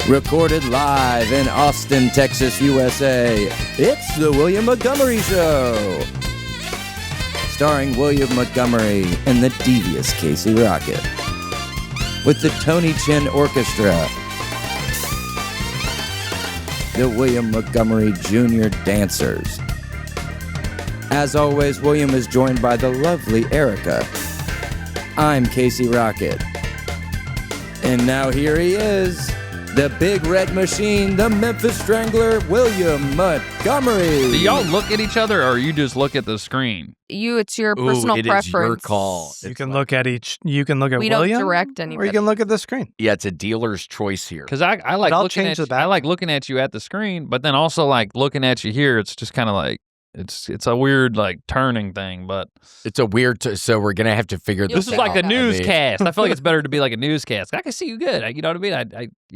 Recorded live in Austin, Texas, USA, it's the William Montgomery Show. Starring William Montgomery and the devious Casey Rocket. With the Tony Chin Orchestra. The William Montgomery Jr. Dancers. As always, William is joined by the lovely Erica. I'm Casey Rocket. And now here he is, the Big Red Machine, the Memphis Strangler, William Montgomery. Do y'all look at each other, or you just look at the screen? It's your personal preference. It is your call. You can look at William. We don't direct anybody. Or you can look at the screen. Yeah, it's a dealer's choice here. Because I like looking at you at the screen, but then also like looking at you here. It's just kind of like it's a weird like turning thing, but it's a weird. So we're gonna have to figure this out. This is like a newscast. I feel like it's better to be like a newscast. I can see you good. You know what I mean?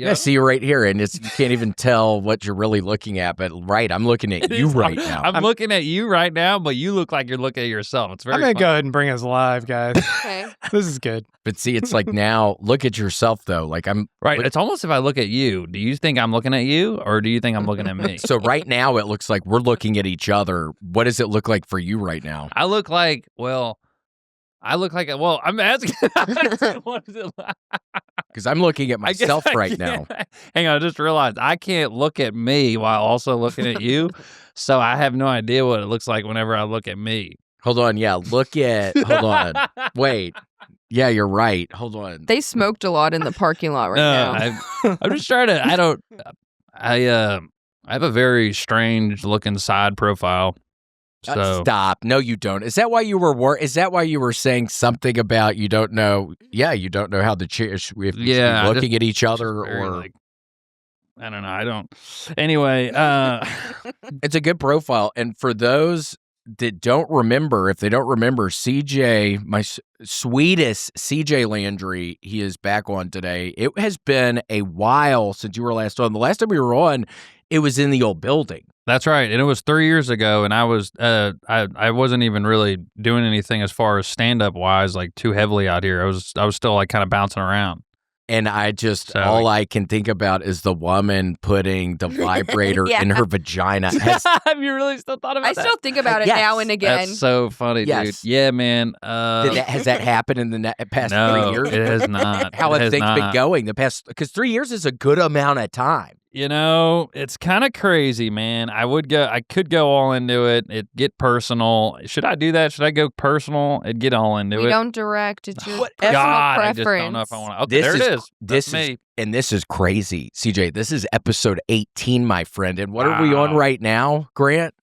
I see you right here, and you can't even tell what you're really looking at. But I'm looking at you right now. I'm looking at you right now, but you look like you're looking at yourself. It's very. I'm gonna go ahead and bring us live, guys. Okay. This is good. But see, it's like now, look at yourself though. Like I'm right. It's almost if I look at you. Do you think I'm looking at you, or do you think I'm looking at me? So right now, it looks like we're looking at each other. What does it look like for you right now? I look like I'm asking. What is it like? Because I'm looking at myself right now. Hang on, I just realized I can't look at me while also looking at you. So I have no idea what it looks like whenever I look at me. Hold on. Yeah, hold on. Wait. Yeah, you're right. Hold on. They smoked a lot in the parking lot right now. I'm just trying to, I have a very strange looking side profile. So stop. No, you don't. Is that why you were saying something about you don't know? Yeah, you don't know how the chairs. If you're looking at each other, or like, I don't know. I don't. Anyway, it's a good profile. And for those that don't remember, if they don't remember, CJ, my sweetest CJ Landry, he is back on today. It has been a while since you were last on. The last time we were on, it was in the old building. That's right, and it was 3 years ago, and I was I wasn't even really doing anything as far as stand up wise, like too heavily out here. I was still like kind of bouncing around, and all I can think about is the woman putting the vibrator in her vagina. Have you really still thought about that? I still think about it now and again. That's so funny, dude. Yeah, man. Has that happened in the past 3 years? It has not. How have things been going the past? Because 3 years is a good amount of time. You know, it's kind of crazy, man. I could go all into it. It get personal. Should I do that? Should I go personal and get all into it? We don't direct. It's your personal God, preference. I just don't know if I want to. Okay, there it is. This is me. And this is crazy, CJ. This is episode 18, my friend. And what are we on right now, Grant?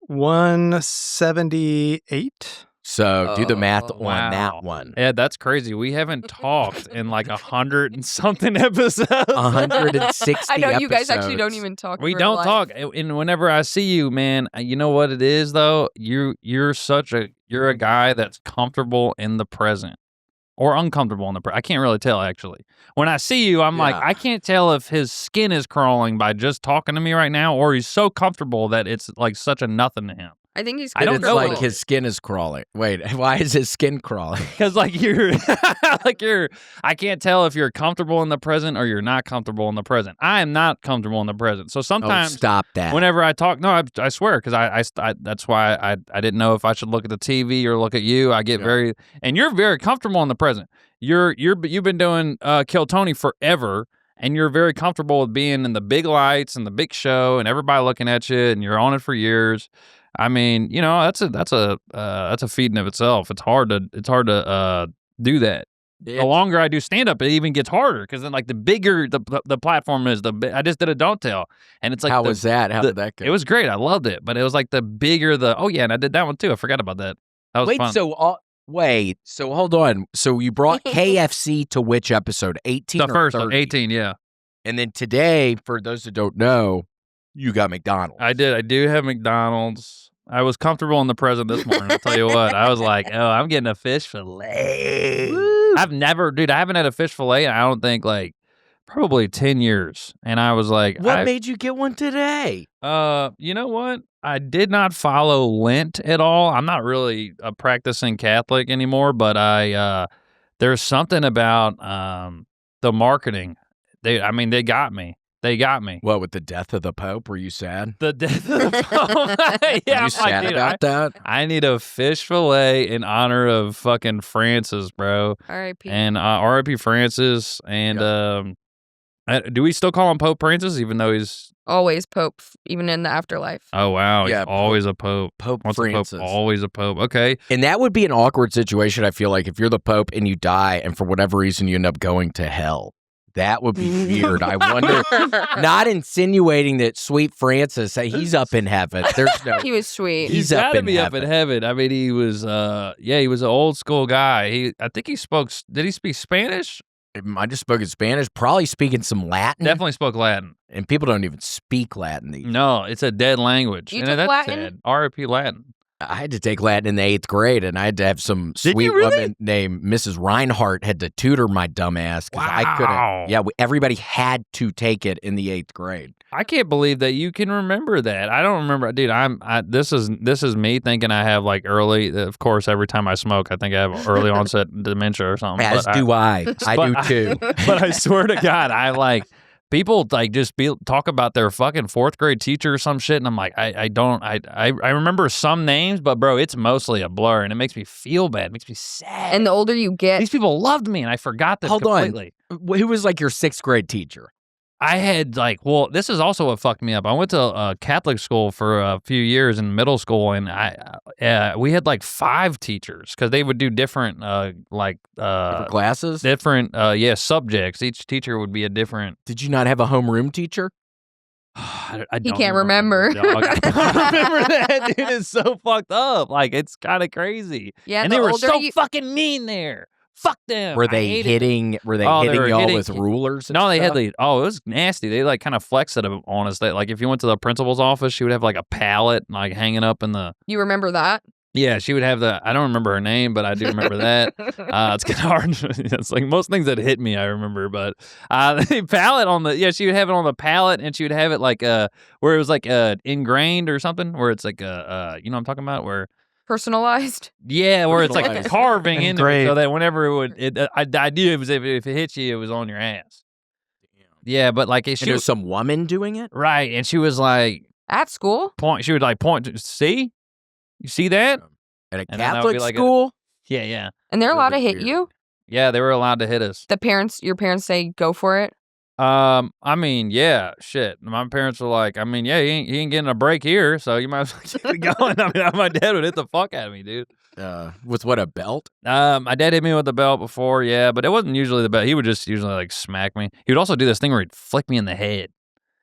178. So do the math on that one. Yeah, that's crazy. We haven't talked in like 100 and something episodes. 160 I know you guys episodes. actually don't even talk. We don't talk. And whenever I see you, man, you know what it is though? You're a guy that's comfortable in the present. Or uncomfortable in the present. I can't really tell actually. When I see you, I'm like, I can't tell if his skin is crawling by just talking to me right now, or he's so comfortable that it's like such a nothing to him. I think he's. I don't know. Like his skin is crawling. Wait, why is his skin crawling? Because I can't tell if you're comfortable in the present or you're not comfortable in the present. I am not comfortable in the present. So sometimes, stop that. Whenever I talk, no, I swear, because I that's why I didn't know if I should look at the TV or look at you. I get and you're very comfortable in the present. You've been doing Kill Tony forever. And you're very comfortable with being in the big lights and the big show and everybody looking at you, and you're on it for years. I mean, you know, that's a feat in of itself. It's hard to do that. The longer I do stand up, it even gets harder because then like the bigger the platform is, I just did a don't tell, and it's like how was that? How did that go? It was great. I loved it, but it was like the bigger and I did that one too. I forgot about that. That was fun. So hold on. So you brought KFC to which episode? 18 the first 30? 18, yeah. And then today, for those that don't know, you got McDonald's. I did. I do have McDonald's. I was comfortable in the present this morning. I'll tell you what. I was like, I'm getting a fish fillet. Woo. I haven't had a fish fillet, I don't think, like, probably 10 years. And I was like, what made you get one today? You know what? I did not follow Lent at all. I'm not really a practicing Catholic anymore, but there's something about the marketing. They got me. They got me. What, with the death of the Pope? Were you sad? The death of the Pope. Yeah, Are you sad about that? I need a fish fillet in honor of fucking Francis, bro. R.I.P. And R.I.P. Francis. And do we still call him Pope Francis, even though he's always Pope, even in the afterlife? Oh wow, Yeah, he's always a Pope. Pope Once Francis. a Pope, always a Pope. Okay. And that would be an awkward situation, I feel like, if you're the Pope and you die and for whatever reason you end up going to hell. That would be weird. I wonder, not insinuating that sweet Francis, he's up in heaven. There's no. He was sweet. He's up gotta in be heaven. up in heaven. I mean, he was he was an old school guy. I think he spoke, did he speak Spanish? I just spoke in Spanish, probably speaking some Latin. Definitely spoke Latin. And people don't even speak Latin these days. No, it's a dead language. You And took that's Latin? sad. R.I.P. Latin. I had to take Latin in the 8th grade, and I had to have some Did sweet you really? woman named Mrs. Reinhardt had to tutor my dumb ass because I Wow. couldn't. Yeah, everybody had to take it in the 8th grade. I can't believe that you can remember that. I don't remember, dude. This is me thinking I have like early. Of course, every time I smoke, I think I have early onset dementia or something. As but do I. I do too. But I swear to God, I like people like just talk about their fucking 4th grade teacher or some shit, and I'm like, I remember some names, but bro, it's mostly a blur, and it makes me feel bad. It makes me sad. And the older you get, These people loved me, and I forgot them completely. Who was like your 6th grade teacher? I had this is also what fucked me up. I went to a Catholic school for a few years in middle school, and we had like 5 teachers because they would do different Different classes? different subjects. Each teacher would be a different. Did you not have a homeroom teacher? I he don't can't remember. dog. I don't remember that, dude. It's so fucked up. Like it's kind of crazy. Yeah, and the they were older so you- fucking mean there. Fuck them. Were I they hated them. hitting? Were they Oh, they hitting were y'all hitting- with rulers? And No, they had stuff? it was nasty. They like kind of flexed it on us. That like if you went to the principal's office, she would have like a pallet like hanging up in the. You remember that? Yeah, she would have the. I don't remember her name, but I do remember that. It's kind of hard. It's like most things that hit me, I remember. But the pallet on the. Yeah, she would have it on the pallet, and she would have it like where it was like ingrained or something, where it's like you know what I'm talking about, where. Personalized? Yeah, where it's like a Personalized. carving into it, so Engraved. that whenever it would, the idea was if it hit you, it was on your ass. Yeah, but like And she there was was some woman doing it? right, and she was like At school? point. She would like point. See, you see that? At a And then that would be Catholic like school? Yeah, yeah, And they're allowed to Really hit weird. you? yeah. They were allowed to hit us. Your parents say go for it? I mean, yeah, shit. My parents were like, I mean, yeah, he ain't getting a break here, so you might as well keep it going. I mean, my dad would hit the fuck out of me, dude. With what, a belt? My dad hit me with the belt before, yeah, but it wasn't usually the belt. He would just usually like smack me. He would also do this thing where he'd flick me in the head.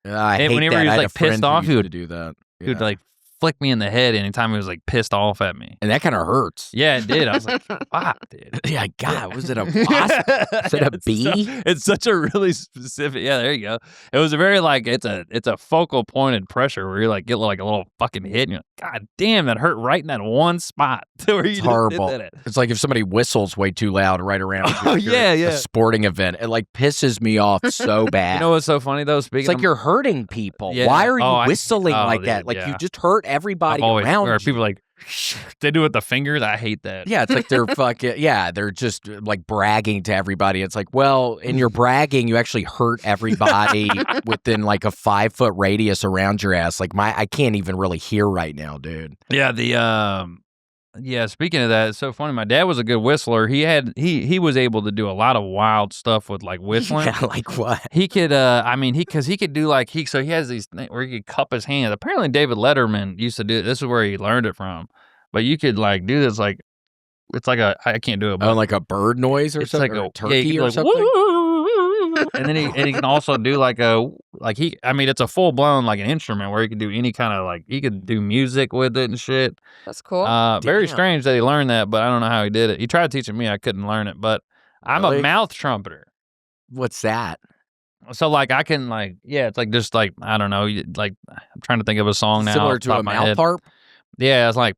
I And hate whenever that. he was, I had like, a friend pissed who off, he used would- to do that. He would Yeah. like flick me in the head anytime he was like pissed off at me. And that kind of hurts. Yeah, it did. I was like, fuck, dude. Yeah, God, was it a wasp? Is it a bee? It's such a really specific. Yeah, there you go. It was a very like it's a focal pointed pressure where you like get like a little fucking hit and you're like, God damn, that hurt right in that one spot where you It's just horrible. did that. It's like if somebody whistles way too loud right around you Oh, if you're yeah, at yeah. a sporting event. It like pisses me off so bad. You know what's so funny though? Speaking It's like of, you're hurting people. Yeah. Why are you Oh, whistling oh, like dude, that? Like yeah. you just hurt everybody I've always, around where you. people like they do it with the fingers. I hate that. Yeah, it's like they're fucking, yeah, they're just like bragging to everybody. It's like, well, in your bragging, you actually hurt everybody within like a 5-foot radius around your ass. Like I can't even really hear right now, dude. Yeah, yeah, speaking of that, it's so funny. My dad was a good whistler. He was able to do a lot of wild stuff with like whistling. Yeah, like what? He could, because he could do like he has these things where he could cup his hands. Apparently, David Letterman used to do it. This is where he learned it from. But you could like do this like it's like I can't do it. But Oh, like a bird noise or it's something, like or a a turkey he or could, something. Like, and then he can also do like it's a full blown like an instrument where he could do any kind of like he could do music with it and shit. That's cool. Very Damn. strange that he learned that, but I don't know how he did it. He tried teaching me, I couldn't learn it, but I'm a Really? mouth trumpeter. What's that? So like I can like it's like just like I don't know like I'm trying to think of a song now Similar off the to top a of my mouth head. harp? Yeah, it's like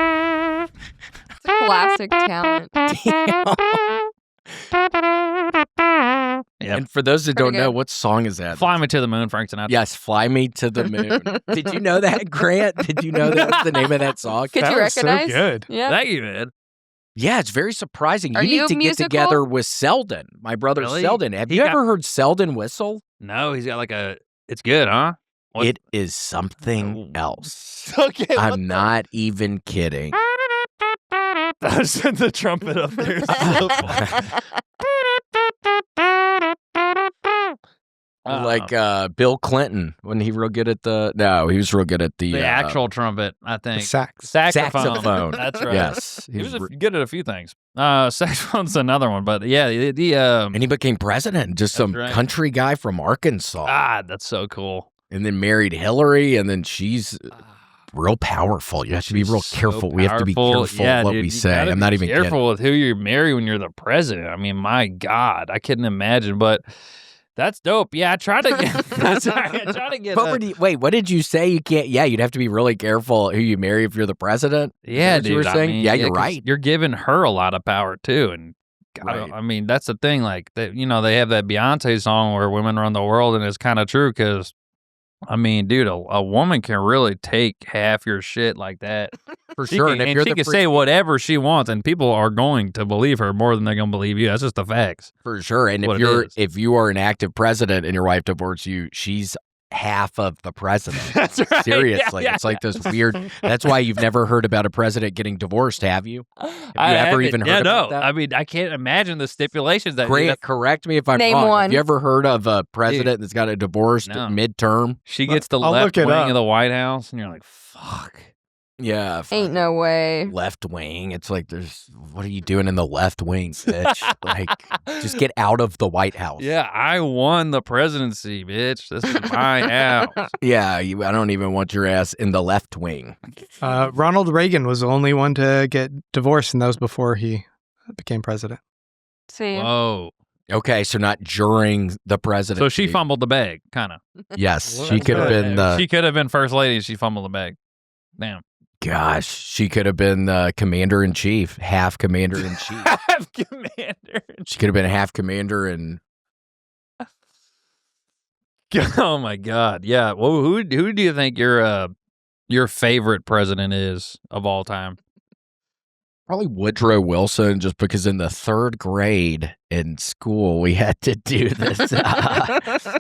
It's a classic talent. Yep. And for those that don't Pretty know, good. what song is that? Fly Me to the Moon, Frank Sinatra. Yes, Fly Me to the Moon. Did you know that, Grant? Did you know that was the name of that song? Could That you was recognize? so good. Yeah. Thank you, man. Yeah, it's very surprising. Are You you need to get musical? together with Selden, my brother Really? Selden. Have He you got- ever heard Selden whistle? No, he's got like a. It's good, huh? What- It is something else. Okay, I'm not even kidding. I sent the trumpet up there. Like Bill Clinton when he real good at he was real good at the actual trumpet, I The think. sax. saxophone. That's right. Yes, He was good at a few things. Saxophone's another one, but yeah, and he became president. Just some right. country guy from Arkansas, that's so cool. and then married Hillary, and then she's real powerful. You have to be real So careful. We have to be powerful. careful Yeah, what dude, we you say. gotta I'm be not even careful kidding. with who you marry when you're the president. I mean, my God, I couldn't imagine, but that's dope. Yeah, I try to get. I try to get. Wait, what did you say? You can't. Yeah, you'd have to be really careful who you marry if you're the president. Is Yeah, that what dude. you were saying? I mean, yeah, you're 'cause right. You're giving her a lot of power too, and Right. I mean that's the thing. Like they have that Beyonce song where women run the world, and it's kind of true because. I mean, dude, a woman can really take half your shit like that. For She sure. can, and if and you're she the can say whatever she wants, and people are going to believe her more than they're going to believe you. That's just the facts. for sure. And what if it you're is. if you are an active president and your wife divorces you, she's half of the president. That's right. Seriously, Yeah, it's like this weird. That's why you've never heard about a president getting divorced, have you? Have you ever haven't- even heard yeah, about no. that? I mean, I can't imagine the stipulations that Grant, correct me if I'm Name wrong. one. Have you ever heard of a president that's got a divorce No. midterm? she gets the I'll left look it wing up. of the White House, and you're like, fuck. Yeah. Ain't no way. Left wing. It's like what are you doing in the left wing, bitch? Like, just get out of the White House. Yeah, I won the presidency, bitch. This is my house. Yeah, I don't even want your ass in the left wing. Ronald Reagan was the only one to get divorced, and that was before he became president. See, Whoa. Okay, so not during the presidency. So she fumbled the bag, kind of. Yes, Well, she that's could have good. been the. She could have been first lady, and she fumbled the bag. Damn. Gosh, she could have been the commander in chief, half commander in chief. Commander. She could have been half commander and. Oh my God! Yeah. Well, who do you think your favorite president is of all time? Probably Woodrow Wilson, just because in the third grade in school we had to do this.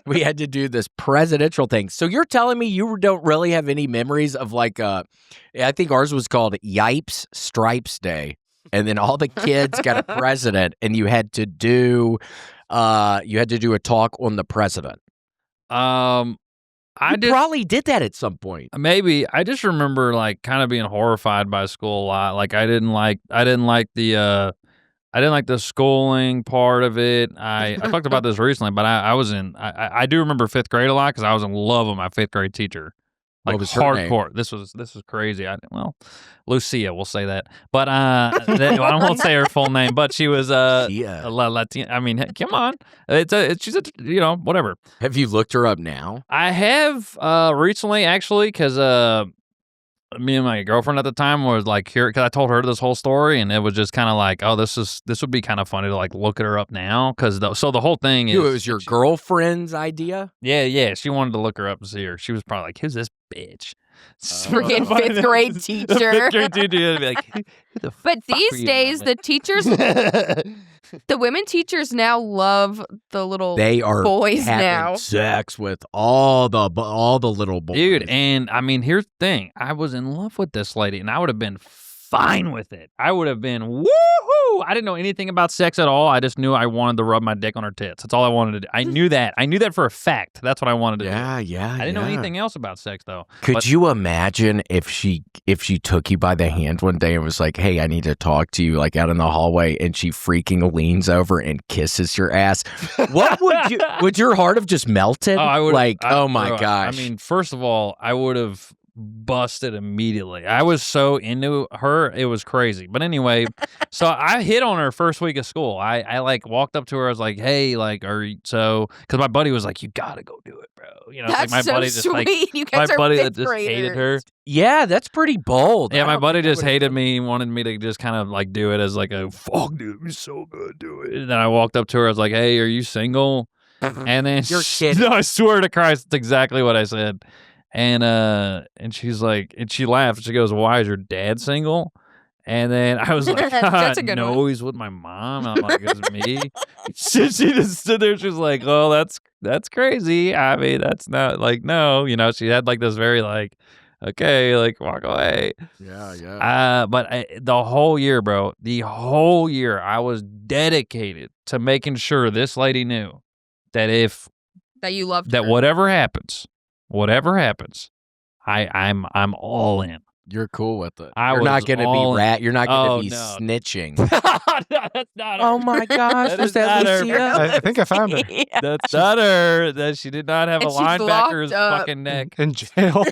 We had to do this presidential thing. So you're telling me you don't really have any memories of like I think ours was called Yipes Stripes Day, and then all the kids got a president, and you had to do a talk on the president. I You just probably did that at some point. maybe I just remember like kind of being horrified by school a lot. Like I didn't like the schooling part of it. I talked about this recently, but I do remember fifth grade a lot because I was in love with my fifth grade teacher. Like What was her name? hardcore. This was crazy. Lucia, we'll say that. But I won't say her full name. But she was Yeah. Latina. I mean, come on, she's whatever. Have you looked her up now? I have recently actually because me and my girlfriend at the time was like here because I told her this whole story and it was just kind of like, oh, this would be kind of funny to like look at her up now because so the whole thing is It was your girlfriend's idea? yeah she wanted to look her up and see her. She was probably like, who's this bitch? Freaking fifth grade teacher. The fifth grade teacher would be like, who the But fuck are these you, days, mama? the teachers, the women teachers now love the little They are boys having now. sex with all the little boys. Dude, and I mean, here's the thing. I was in love with this lady, and I would have been fine with it. I would have been woohoo. I didn't know anything about sex at all. I just knew I wanted to rub my dick on her tits. That's all I wanted to do. I knew that. I knew that for a fact. That's what I wanted to do. yeah. I didn't know anything else about sex, though. Could But- you imagine if she took you by the hand one day and was like, "Hey, I need to talk to you," like out in the hallway, and she freaking leans over and kisses your ass? What would your heart have just melted? Oh, I would like, oh bro, my gosh! I mean, first of all, I would have busted immediately. I was so into her, it was crazy. But anyway, so I hit on her first week of school. I like walked up to her. I was like, "Hey, like, are you so?" Because my buddy was like, "You gotta go do it, bro." You know, it's That's like my so buddy just sweet. like You my guys are buddy that fifth just hated her. graders. yeah, that's pretty bold. Yeah, I my don't buddy think I just would've- hated me, wanted me to just kind of like do it as like a fuck, dude, you're so good, do it. And then I walked up to her. I was like, "Hey, are you single?" And then You're kidding. No, I swear to Christ, it's exactly what I said. And she's like, and she laughed. She goes, "Why is your dad single?" And then I was like, That's a good no, one. he's with my mom. I'm like, it's me. She just stood there. She was like, oh, that's crazy. I mean, that's not like, no. She had like this very like, okay, like walk away. Yeah. But the whole year, bro, I was dedicated to making sure this lady knew that That you loved that her. whatever happens, I'm all in. You're cool with it. I You're was not going to all be in. You're not going to Oh, be no. snitching. That's not her. Oh my gosh, That was is that not her. Lucia? I think I found her Yeah. That's not her. That she did not have And a she's linebacker's locked up. fucking neck. in jail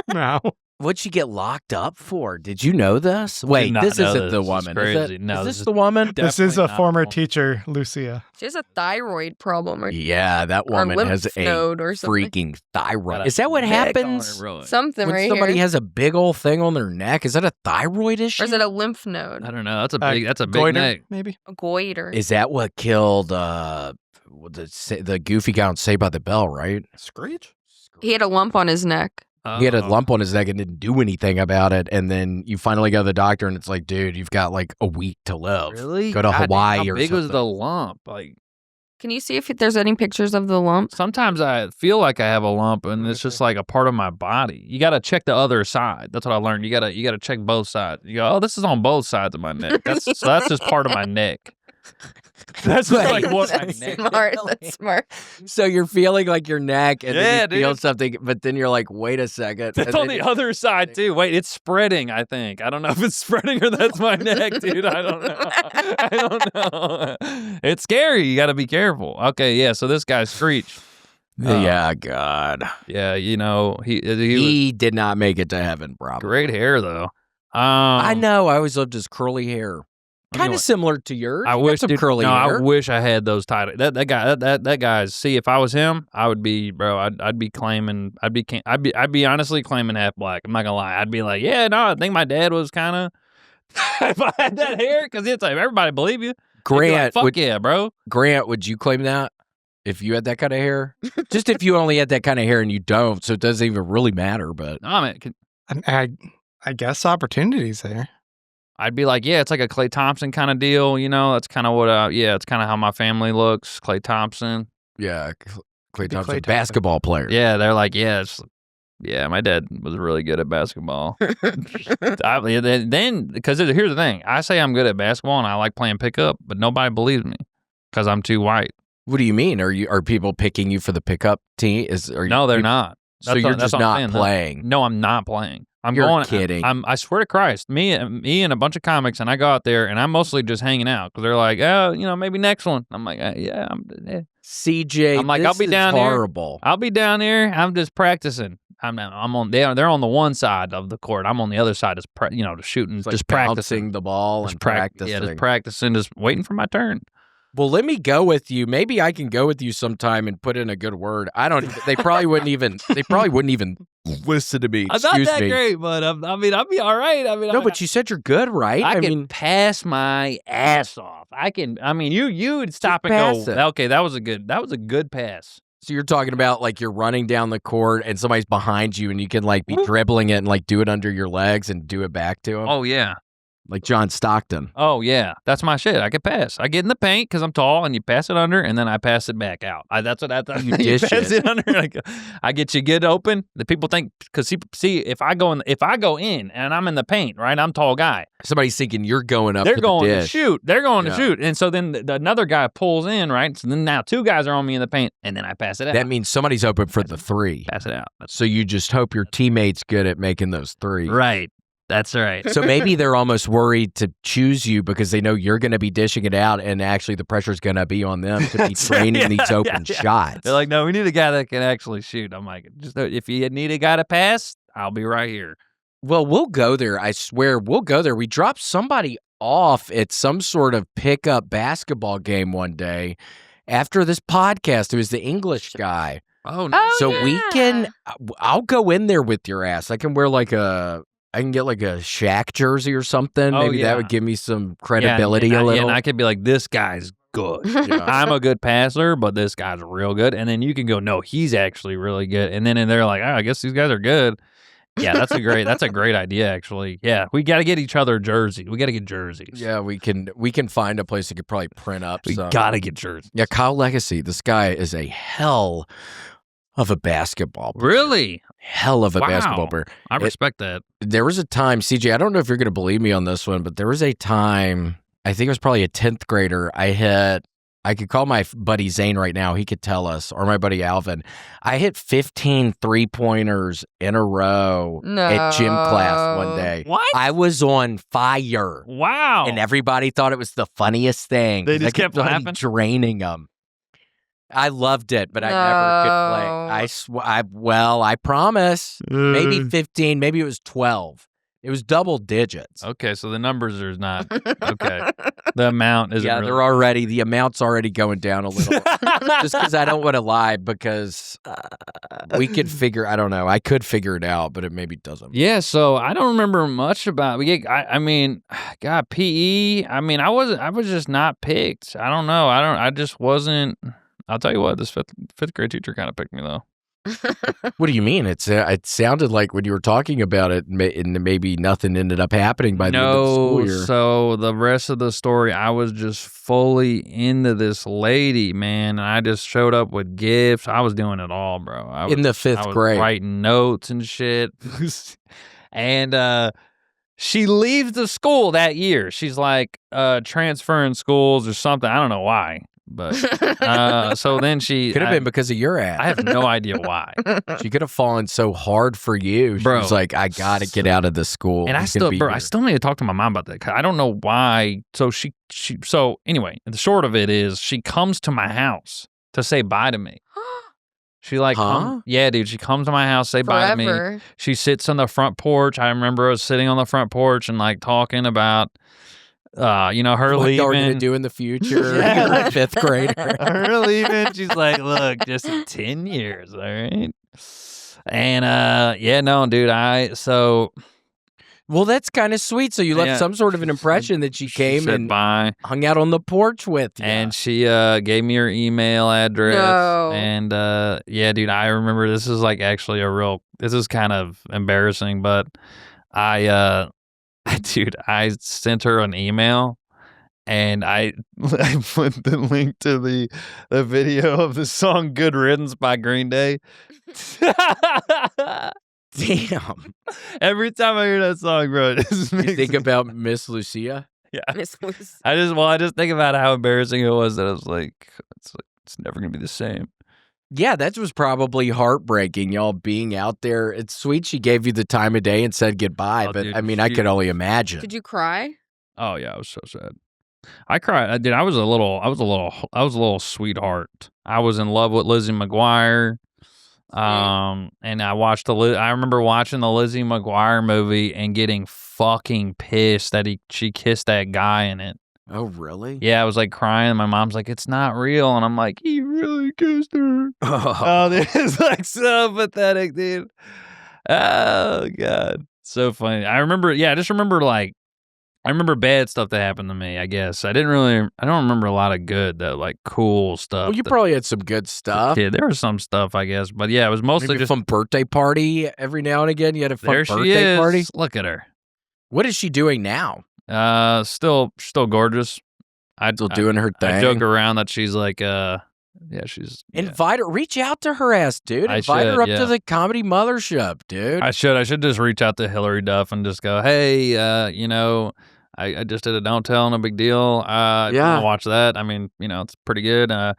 now. What'd she get locked up for? Did you know this? Wait, not this know isn't this. the This is woman. crazy. Is No, this this the woman? This is a Definitely not former the teacher, Lucia. She has a thyroid problem or Yeah, that or woman lymph has a node or something. freaking thyroid. Got a Is that what neck on happens her, really. Something when right somebody here. has a big old thing on their neck? Is that a thyroid issue? Or is it a lymph node? I don't know. That's a Uh, big goiter, neck. maybe. A goiter. Is that what killed the goofy guy on Saved by the Bell, right? Screech? He had a lump on his neck. He had a Oh. lump on his neck and didn't do anything about it. And then you finally go to the doctor and it's like, dude, you've got like a week to live. Really? Go to God, Hawaii how or big was something. the lump? Like, Can you see if there's any pictures of the lump? sometimes I feel like I have a lump and Let me it's just see. like a part of my body. You got to check the other side. That's what I learned. You got to check both sides. You go, oh, this is on both sides of my neck. So that's just part of my neck. That's just Wait. like what my That's neck. smart. That's smart. So you're feeling like your neck and Yeah, then you feel dude. something, but then you're like, wait a second. That's and on then the other side too. Wait, it's spreading, I think. I don't know if it's spreading or that's my neck, dude. I don't know. I don't know. It's scary. You got to be careful. Okay, yeah. So this guy Screech. Yeah, God. Yeah, he was He did not make it to heaven, probably. great hair though. I know. I always loved his curly hair. Kind Anyway, of similar to yours. I You got wish some dude, curly no, hair. I wish I had those tight. That guy. That guy's. See, if I was him, I would be, bro. I'd be claiming. I'd be honestly claiming half black. I'm not gonna lie. I'd be like, yeah, no, I think my dad was kind of. If I had that hair, because it's like everybody believe you. They'd be like, Grant, fuck yeah, bro. Grant, would you claim that if you had that kind of hair? Just if you only had that kind of hair and you don't, so it doesn't even really matter. But No, I mean, I guess opportunities there. I'd be like, yeah, it's like a Klay Thompson kind of deal. That's kind of what. It's kind of how my family looks. Klay Thompson. yeah, Klay Klay Thompson, Thompson. basketball player. Yeah, they're like, yeah, my dad was really good at basketball. Then, because here's the thing, I say I'm good at basketball and I like playing pickup, but nobody believes me because I'm too white. What do you mean? Are people picking you for the pickup team? No, they're not. So That's you're what- that's just what I'm not saying. playing. No, I'm not playing. I'm You're going. kidding. I swear to Christ, me and a bunch of comics, and I go out there and I'm mostly just hanging out because they're like, oh, maybe next one. I'm like, yeah, CJ, I'm like, this I'll be is down there. horrible. I'll be down there. I'm just practicing. I'm on. They're on the one side of the court. I'm on the other side, just shooting, It's like just practicing bouncing the ball Just and prac- practicing. Yeah, just practicing, just waiting for my turn. Well, let me go with you. Maybe I can go with you sometime and put in a good word. I don't. They probably wouldn't even. They probably wouldn't even listen to me. I'm not Excuse that me. great, but I'll be all right. No, but you said you're good, right? I can mean, pass my ass off. I can. I mean, you would stop and pass go. it. Okay, that was a good pass. so you're talking about like you're running down the court and somebody's behind you and you can like be dribbling it and like do it under your legs and do it back to him, Oh yeah. like John Stockton. Oh yeah. That's my shit. I can pass. I get in the paint because I'm tall, and you pass it under, and then I pass it back out. That's what I thought. You dish pass it. it under. I get you good open. The people think because see if I go in and I'm in the paint, right? I'm a tall guy. Somebody's thinking you're going up. They're for going the to dish. shoot. They're going Yeah. to shoot. And so then another guy pulls in, right? So then now two guys are on me in the paint, and then I pass it out. That means somebody's open for the three. pass it out. That's So you just hope your teammate's good at making those threes. right. That's right. So maybe they're almost worried to choose you because they know you're going to be dishing it out, and actually the pressure's going to be on them to be That's right. training Yeah, these open yeah. shots. They're like, no, we need a guy that can actually shoot. I'm like, just if you need a guy to pass, I'll be right here. Well, we'll go there. I swear, we'll go there. We dropped somebody off at some sort of pickup basketball game one day after this podcast. It was the English guy. Oh, no. Oh, So we can, yeah. I'll go in there with your ass. I can wear I can get like a Shaq jersey or something. Oh, Maybe yeah. that would give me some Yeah, credibility and a little. and I could be like, this guy's good. Yeah. I'm a good passer, but this guy's real good. And then you can go, no, he's actually really good. And then they're like, oh, I guess these guys are good. Yeah, that's a great idea, actually. Yeah, we got to get each other jerseys. We got to get jerseys. Yeah, we can find a place that could probably print up We some. got to get jerseys. Yeah, Kyle Legacy, this guy is a hell of a basketball player. Really? Hell of a Wow. basketball player. I respect that. There was a time, CJ, I don't know if you're going to believe me on this one, but there was a time, I think it was probably a 10th grader, I could call my buddy Zane right now. He could tell us, or my buddy Alvin. I hit 15 3-pointers in a row at gym class one day. What? I was on fire. Wow. And everybody thought it was the funniest thing. They 'cause just I kept on laughing? draining them. I loved it, but I never could play. I promise. Maybe 15, maybe it was 12. It was double digits. Okay, so the numbers are not okay. The amount isn't. Yeah, really... the amount's already going down a little. Just because I don't want to lie, because we could figure. I don't know. I could figure it out, but it maybe doesn't. Yeah, so I don't remember much about. I mean, God, PE. I mean, I was just not picked. I don't know. I just wasn't. I'll tell you what. This fifth grade teacher kind of picked me though. What do you mean? It sounded like when you were talking about it, and maybe nothing ended up happening by the end of the school year. So the rest of the story, I was just fully into this lady, man, and I just showed up with gifts. I was doing it all, bro. In the fifth grade, writing notes and shit, and she leaves the school that year. She's like transferring schools or something. I don't know why. But so then she could have been because of your ass. I have no idea why. She could have fallen so hard for you. She was like, I gotta get out of this school. And I still need to talk to my mom about that. 'Cause I don't know why. So so anyway, the short of it is she comes to my house to say bye to me. She like, yeah, dude. She comes to my house, say bye to me. She sits on the front porch. I remember us sitting on the front porch and like talking about. Her leaving. What are you going to do in the future? Yeah. You're a fifth grader. Her leaving. She's like, look, just in 10 years, all right? And, no, dude, Well, that's kind of sweet. So you left some sort of an impression that she came and bye. Hung out on the porch with you. And she gave me her email address. No. And, dude, I remember this is like actually this is kind of embarrassing, but Dude, I sent her an email and I put the link to the video of the song Good Riddance by Green Day. Damn. Every time I hear that song, bro, it just makes you think about Miss Lucia? Yeah. Miss Lucia. I just think about how embarrassing it was that I was like, it's never going to be the same. Yeah, that was probably heartbreaking, y'all being out there. It's sweet she gave you the time of day and said goodbye, but dude, I mean, I could only imagine. Did you cry? Oh yeah, I was so sad. I cried. I was a little sweetheart. I was in love with Lizzie McGuire. And I remember watching the Lizzie McGuire movie and getting fucking pissed that she kissed that guy in it. Oh, really? Yeah, I was like crying. My mom's like, it's not real. And I'm like, he really kissed her. Oh, this is like so pathetic, dude. Oh, God. So funny. I just remember bad stuff that happened to me, I guess. I don't remember a lot of good, though, like cool stuff. Well, you probably had some good stuff. Yeah, there was some stuff, I guess. But yeah, it was mostly Maybe just a fun birthday party every now and again. You had a fun there birthday she is. party. Look at her. What is she doing now? Still gorgeous. Still doing her thing. I joke around that she's like, she's invite her. Reach out to her ass, dude. Invite her up to the comedy mothership, dude. I should just reach out to Hillary Duff and just go, hey, I just did a Don't Tell, no big deal. If you wanna watch that. I mean, it's pretty good. I've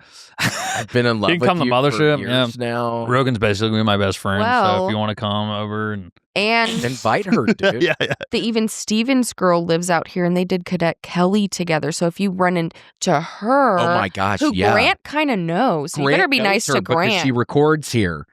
been in love you can come with to Mothership. for years now. Rogan's basically my best friend. Well, so if you want to come over and invite her, dude. yeah. The Even Stevens girl lives out here, and they did Cadet Kelly together. So if you run into her, oh my gosh, who Grant kind of knows, so you better be nice to Grant. Because she records here.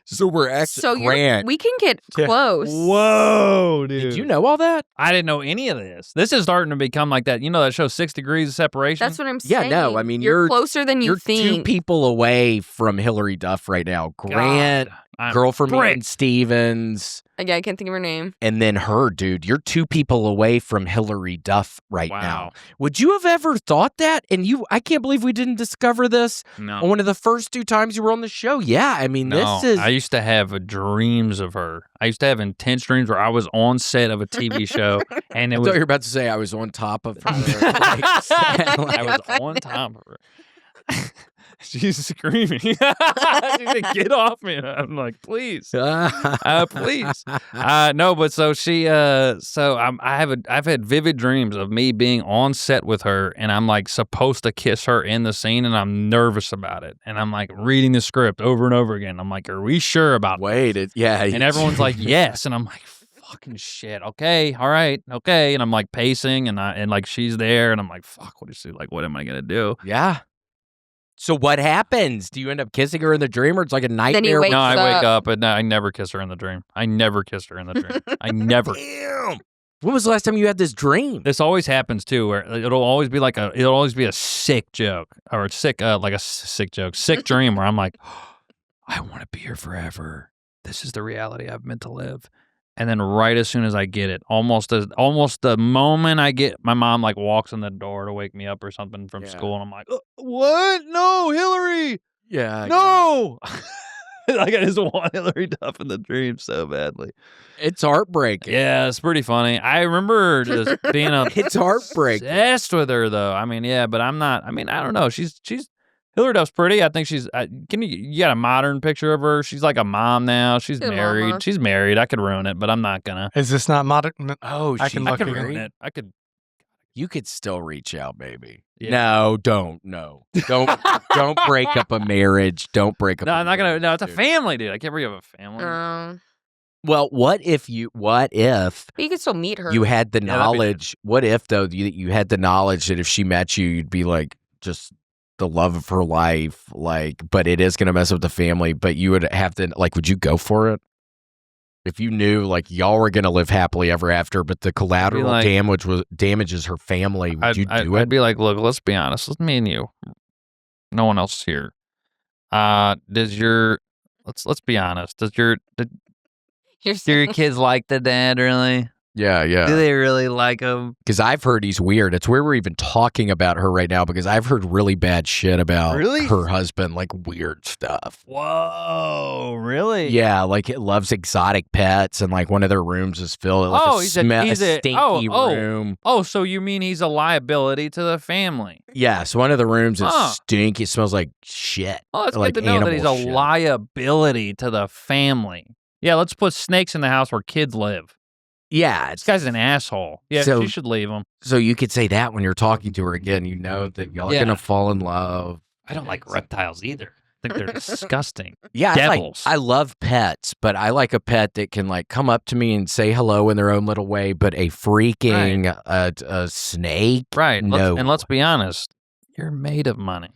So we're actually Grant. We can get close. Whoa, dude! Did you know all that? I didn't know any of this. This is starting to become like that. You know that show 6 Degrees of Separation? That's what I'm saying. Yeah, no, I mean you're closer than you think. You're 2 people away from Hillary Duff right now. Grant, Girl from brick. Ian Stevens. Yeah, I can't think of her name. And then her, dude. You're 2 people away from Hillary Duff right now. Would you have ever thought that? And I can't believe we didn't discover this on one of the first 2 times you were on the show. Yeah, I mean, this is... I used to have dreams of her. I used to have intense dreams where I was on set of a TV show. And I thought you were about to say I was on top of her. I was on top of her. She's screaming. She's like, get off me. I'm like, please, please. No, but so she, I've had vivid dreams of me being on set with her, and I'm like supposed to kiss her in the scene, and I'm nervous about it, and I'm like reading the script over and over again. I'm like, are we sure about this? Yeah. And everyone's like, yes, and I'm like, fucking shit. Okay, all right, okay, and I'm like pacing, and like she's there, and I'm like, fuck, what is she like? What am I gonna do? Yeah. So what happens? Do you end up kissing her in the dream, or it's like a nightmare? wakes No, I wake up. up and I never kiss her in the dream. I never kissed her in the dream. I never. Damn. When was the last time you had this dream? This always happens too, where it'll always be a sick joke or sick dream where I'm like, I want to be here forever. This is the reality I've meant to live. And then right as soon as I get it, almost the moment I get, my mom like walks in the door to wake me up or something from school, and I'm like, what? No, Hillary. Yeah. No. Like I just want Hillary Duff in the dream so badly. It's heartbreaking. Yeah, it's pretty funny. I remember just being It's heartbreaking. obsessed with her though. I mean, yeah, but I'm not. I mean, I don't know. She's Hillary Duff's pretty. I think she's. You got a modern picture of her? She's like a mom now. She's Good married. mama. She's married. I could ruin it, but I'm not gonna. Is this not modern? Oh, I can I look could again. ruin it. I could. You could still reach out, baby. Yeah. No, don't break up a marriage. Don't break up. No, a I'm not gonna. marriage, No, it's a dude. family, dude. I can't bring up a family. Well, what if But you can still meet her. you had the Yeah, that'd be knowledge? What if though you had the knowledge that if she met you, you'd be like just the love of her life, like, but it is gonna mess up the family. But you would have to like, would you go for it? If you knew like y'all were gonna live happily ever after, but the collateral like- damages her family, would you do I'd it? be like, look, let's be honest. It's me and you. No one else is here. Let's be honest. You're Do your kids like the dad really? Yeah. Do they really like him? Because I've heard he's weird. It's where we're even talking about her right now because I've heard really bad shit about Really? her husband, like weird stuff. Whoa, really? Yeah, like it loves exotic pets, and like one of their rooms is filled with Oh, a he's a stinky room. Oh, so you mean he's a liability to the family? Yes, one of the rooms is Huh. stinky. It smells like shit. Oh, it's like good to know that he's a animal shit. liability to the family. Yeah, let's put snakes in the house where kids live. Yeah, This guy's an asshole. Yeah, So- she should leave him. so you could say that when you're talking to her again. You know that y'all are Yeah. gonna fall in love. I don't like reptiles either. I think they're disgusting. Yeah, Devils. I love pets, but I like a pet that can like come up to me and say hello in their own little way. But a freaking a snake, Right. No. Let's be honest. You're made of money.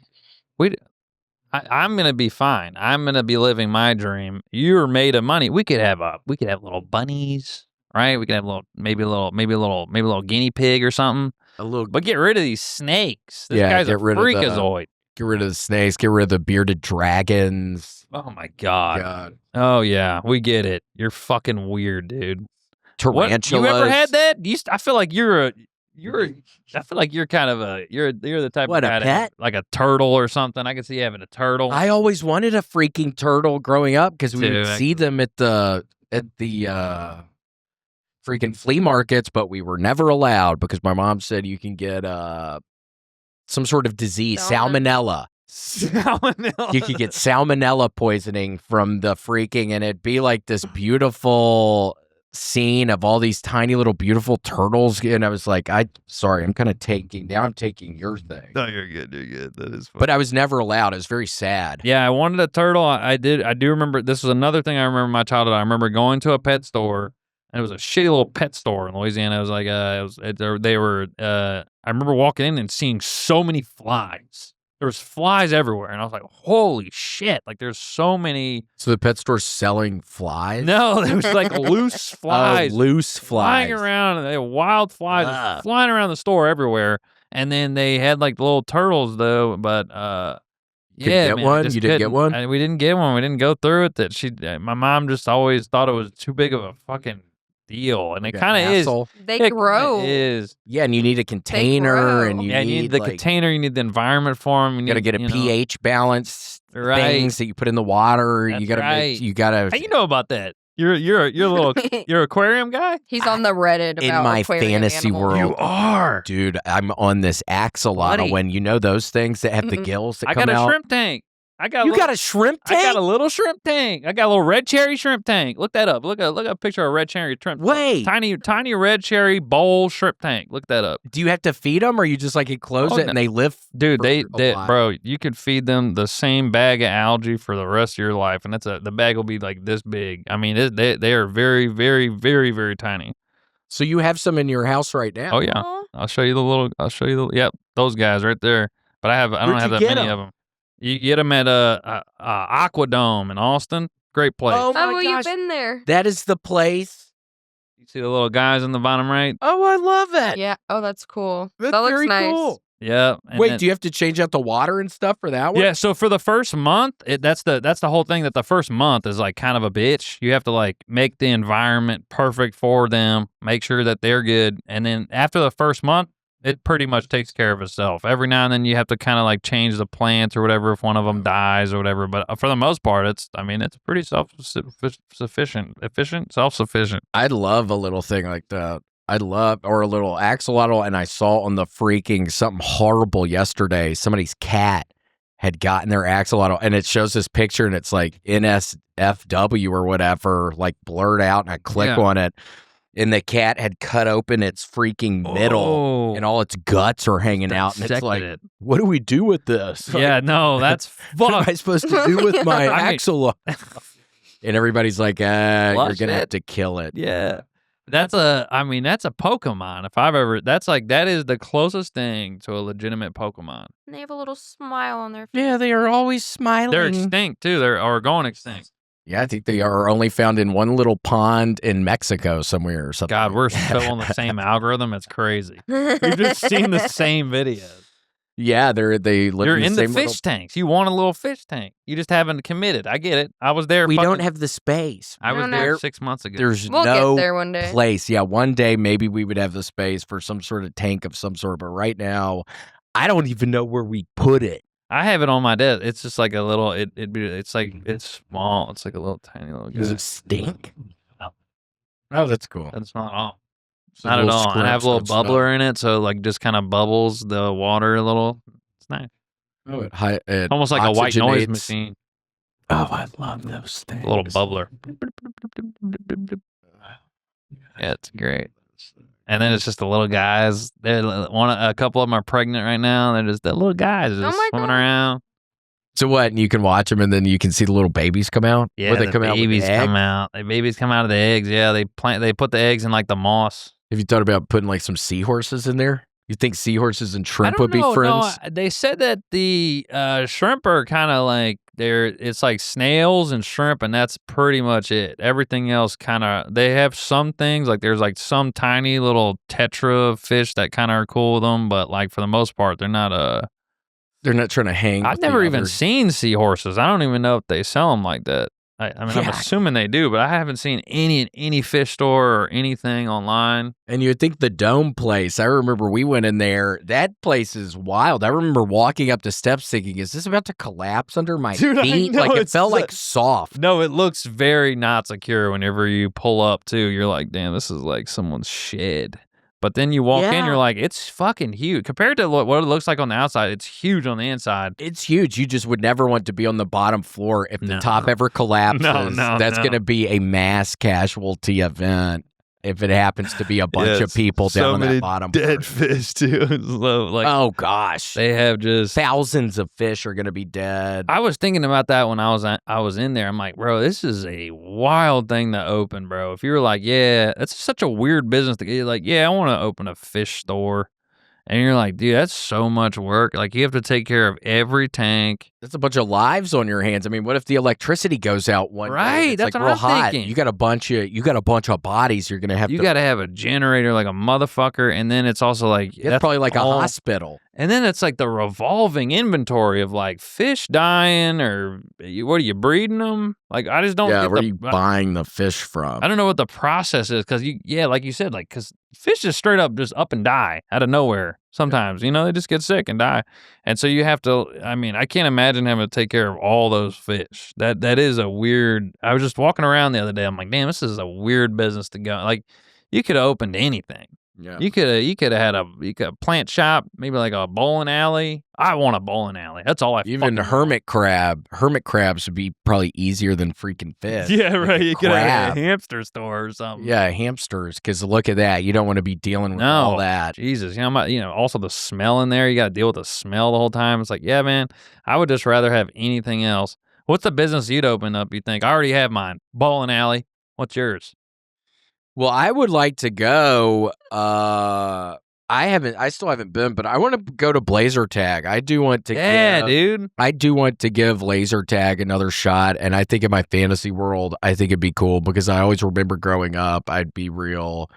I'm gonna be fine. I'm gonna be living my dream. You're made of money. We could have little bunnies, right? We could have maybe a little guinea pig or something. a little. But get rid of these snakes. This Yeah, guy's a get rid of the- freakazoid. Get rid of the snakes. Get rid of the bearded dragons. Oh my god. God. Oh yeah, we get it. You're fucking weird, dude. What? Tarantulas. You ever had that? I feel like you're kind of you're the type What, of a guy pet? like a turtle or something. I could see you having a turtle. I always wanted a freaking turtle growing up because we Dude, would I- see them at the freaking flea markets, but we were never allowed because my mom said you can get some sort of disease, salmonella. Salmonella. You could get salmonella poisoning from the freaking, and it'd be like this beautiful scene of all these tiny little beautiful turtles. And I was like, I'm kind of taking your thing. No, you're good. That is fun. But I was never allowed. It was very sad. Yeah, I wanted a turtle. I do remember. This was another thing I remember in my childhood. I remember going to a pet store, and it was a shitty little pet store in Louisiana. It was like I remember walking in and seeing so many flies. There was flies everywhere, and I was like, "Holy shit!" Like, there's so many. So the pet store's selling flies? No, there was like loose flies, Loose flies. flying around. And they had wild flies Ugh. flying around the store everywhere. And then they had like little turtles though, but Yeah, get man, one? just You didn't get couldn't. one? We didn't get one. We didn't go through with it. My mom just always thought it was too big of a fucking deal, and Like it a kind of is. hassle? They It kinda grow. is. Yeah, and you need a container, and grow. you Yeah, you need the like, container. You need the environment for them. You got to get a pH balance Right. things that you put in the water. That's you got to right. make. You got to. How you know about that? You're a little you're aquarium guy. He's on the Reddit about In my aquarium fantasy animals. world. You are. Dude, I'm on this axolotl Buddy. when you know those things that have the Mm-mm. gills that I come got a out. shrimp tank. I got. You got a shrimp tank? I got a little shrimp tank. I got a little red cherry shrimp tank. Look that up. Look at a picture of a red cherry shrimp. Wait. Tiny red cherry bowl shrimp tank. Look that up. Do you have to feed them, or you just like enclose Oh, it no. and they live? Dude, for a while? bro, you could feed them the same bag of algae for the rest of your life, and the bag will be like this big. I mean, they are very, very, very, very tiny. So you have some in your house right now? Oh yeah, Aw. I'll show you yep, those guys right there. But I don't Where'd have you that get many 'em? of them. You get them at Aquadome in Austin. Great place. Oh my Oh, well, you've gosh. been there. That is the place. You see the little guys in the bottom right? Oh, I love it. Yeah. Oh, that's cool. That's that looks very nice. cool. Yeah. and Wait, then- do you have to change out the water and stuff for that one? Yeah, so for the first month, that's the whole thing. That the first month is like kind of a bitch. You have to like make the environment perfect for them, make sure that they're good, and then after the first month, it pretty much takes care of itself. Every now and then, you have to kind of like change the plants or whatever if one of them dies or whatever. But for the most part, it's pretty self-sufficient. I'd love a little thing like that. Or a little axolotl. And I saw on the freaking something horrible yesterday. Somebody's cat had gotten their axolotl, and it shows this picture, and it's like NSFW or whatever, like blurred out, and I click Yeah. on it, and the cat had cut open its freaking middle, Oh, and all its guts are hanging out, and it's dissected like, it. what do we do with this? Yeah, no, that's What am I fucked. supposed to do with my I mean- axolotl? And everybody's like, you're Flush gonna it. have to kill it. Yeah. That's a Pokemon. If I've ever, that is the closest thing to a legitimate Pokemon. And they have a little smile on their face. Yeah, they are always smiling. They're extinct too. Or going extinct. Yeah, I think they are only found in one little pond in Mexico somewhere or something. God, we're so on the same algorithm. It's crazy. We've just seen the same videos. Yeah, they live You're in the in the same fish tanks. You want a little fish tank. You just haven't committed. I get it. I was there. We don't have the space. I was don't there know. 6 months ago. There's We'll no get there one day. place. Yeah, one day maybe we would have the space for some sort of tank of some sort, but right now I don't even know where we put it. I have it on my desk. It's just like a little. It's small. It's like a little tiny little. Does guy. it stink? Oh, that's cool. That's not all. It's a Not at little all. And I have a squirrel, little so it's bubbler in it, so like just kind of bubbles the water a little. It's nice. not- Oh, it Almost like a white noise oxygenates. machine. Oh, I love those things. A little bubbler. Yeah, it's great. And then it's just the little guys. A couple of them are pregnant right now. They're just the little guys just my swimming God. around. So what? And you can watch them, and then you can see the little babies come out. Yeah, Or they the come out with babies the egg? come out. The babies come out of the eggs. Yeah, they put the eggs in like the moss. Have you thought about putting like some seahorses in there? You think seahorses and I shrimp don't would be know. friends? No, they said that the shrimp are kind of like it's like snails and shrimp, and that's pretty much it. Everything else kind of, they have some things, like there's like some tiny little tetra fish that kind of are cool with them, but like for the most part, they're not They're not trying to hang. I've with the never even other- seen seahorses. I don't even know if they sell them like that. I mean, I'm Yeah. assuming they do, but I haven't seen any in any fish store or anything online. And you would think the dome place. I remember we went in there. That place is wild. I remember walking up the steps thinking, "Is this about to collapse under my Dude, I feet?" know, Like it it's felt the- like soft. No, it looks very not secure whenever you pull up too. You're like, damn, this is like someone's shed. But then you walk in, Yeah. you're like, it's fucking huge. Compared to what it looks like on the outside, it's huge on the inside. It's huge. You just would never want to be on the bottom floor if the No. top ever collapses. No, that's no. going to be a mass casualty event if it happens to be a bunch of people down on that bottom floor. fish too. So, like, Oh gosh, they have just. thousands of fish are going to be dead. I was thinking about that when I was in there. I'm like, bro, this is a wild thing to open, bro. If you're like, yeah, that's such a weird business to get. Like, yeah, I want to open a fish store, and you're like, dude, that's so much work. Like, you have to take care of every tank. That's a bunch of lives on your hands. I mean, what if the electricity goes out one day? Right, It's that's like what real I'm hot. thinking. You got a bunch of bodies. You're gonna have You to. got to have a generator like a motherfucker, and then it's also like It's probably like a hospital. And then it's like the revolving inventory of like fish dying, or what are you breeding them? Like I just don't. Yeah, get where the, are you buying the fish from? I don't know what the process is because like you said, like because fish just straight up just up and die out of nowhere. Sometimes they just get sick and die, and so you have to. I mean, I can't imagine having to take care of all those fish. That is a weird. I was just walking around the other day. I'm like, damn, this is a weird business to go. Like you could have opened anything. Yeah. You could have had a plant shop, maybe like a bowling alley. I want a bowling alley. That's all I Even hermit crabs would be probably easier than freaking fish. Yeah, right. You could have crab. a hamster store or something. Yeah, hamsters. Because look at that. You don't want to be dealing with all that. Jesus. Also the smell in there. You got to deal with the smell the whole time. It's like, yeah, man, I would just rather have anything else. What's the business you'd open up, you think? I already have mine. Bowling alley. What's yours? Well, I would like to go. I still haven't been, but I want to go to Blazer Tag. I do want to. Dude. I do want to give Laser Tag another shot, and I think in my fantasy world, I think it'd be cool because I always remember growing up, I'd be feel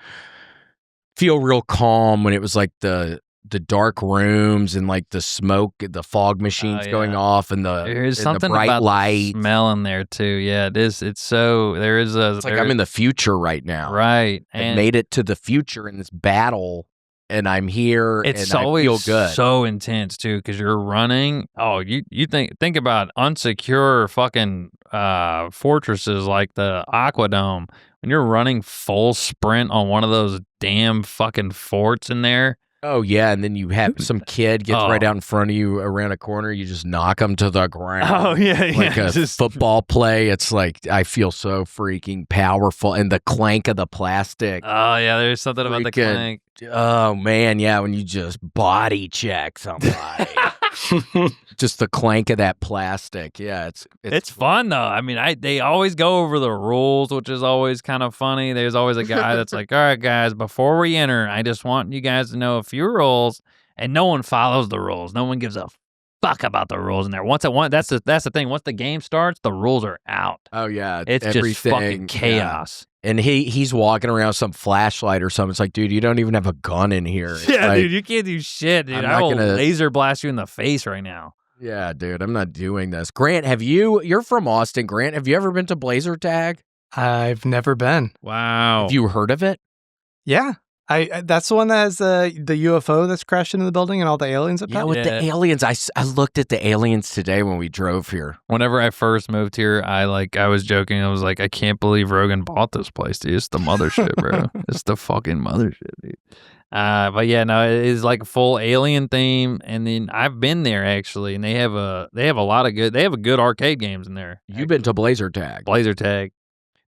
real calm when it was like the dark rooms and like the smoke, the fog machines going off, and there's and something the bright about light. the smell in there too. Yeah, it is. It's so there is a. It's like I'm in the future right now. Right, I made it to the future in this battle. And I'm here, it's and always I feel good. So intense too, because you're running. Oh, you think about unsecure fucking fortresses like the Aquadome. When you're running full sprint on one of those damn fucking forts in there. Oh yeah, and then you have some kid gets right out in front of you around a corner. You just knock them to the ground. Oh yeah, like a football play. It's like I feel so freaking powerful, and the clank of the plastic. Oh yeah, there's something about the clank. Oh man, yeah, when you just body check somebody. Just the clank of that plastic. Yeah, it's fun though. I mean, they always go over the rules, which is always kind of funny. There's always a guy that's like, "All right, guys, before we enter, I just want you guys to know a few rules," and no one follows the rules. No one gives a fuck about the rules in there. That's the thing. Once the game starts, the rules are out. Oh yeah, it's just fucking chaos. Yeah. And he's walking around with some flashlight or something. It's like, dude, you don't even have a gun in here. It's yeah, like, dude, you can't do shit, dude. I will laser blast you in the face right now. Yeah, dude, I'm not doing this. Grant, you're from Austin, Grant. Have you ever been to Blazer Tag? I've never been. Wow. Have you heard of it? Yeah. That's the one that has the UFO that's crashed into the building and all the aliens up top? Yeah, with the aliens. I looked at the aliens today when we drove here. Whenever I first moved here, I was joking. I was like, I can't believe Rogan bought this place, dude. It's the mothership, bro. It's the fucking mothership, dude. But yeah, no, it is like a full alien theme. And then I've been there actually, and they have a good arcade games in there. You've been to Blazer Tag. Blazer Tag.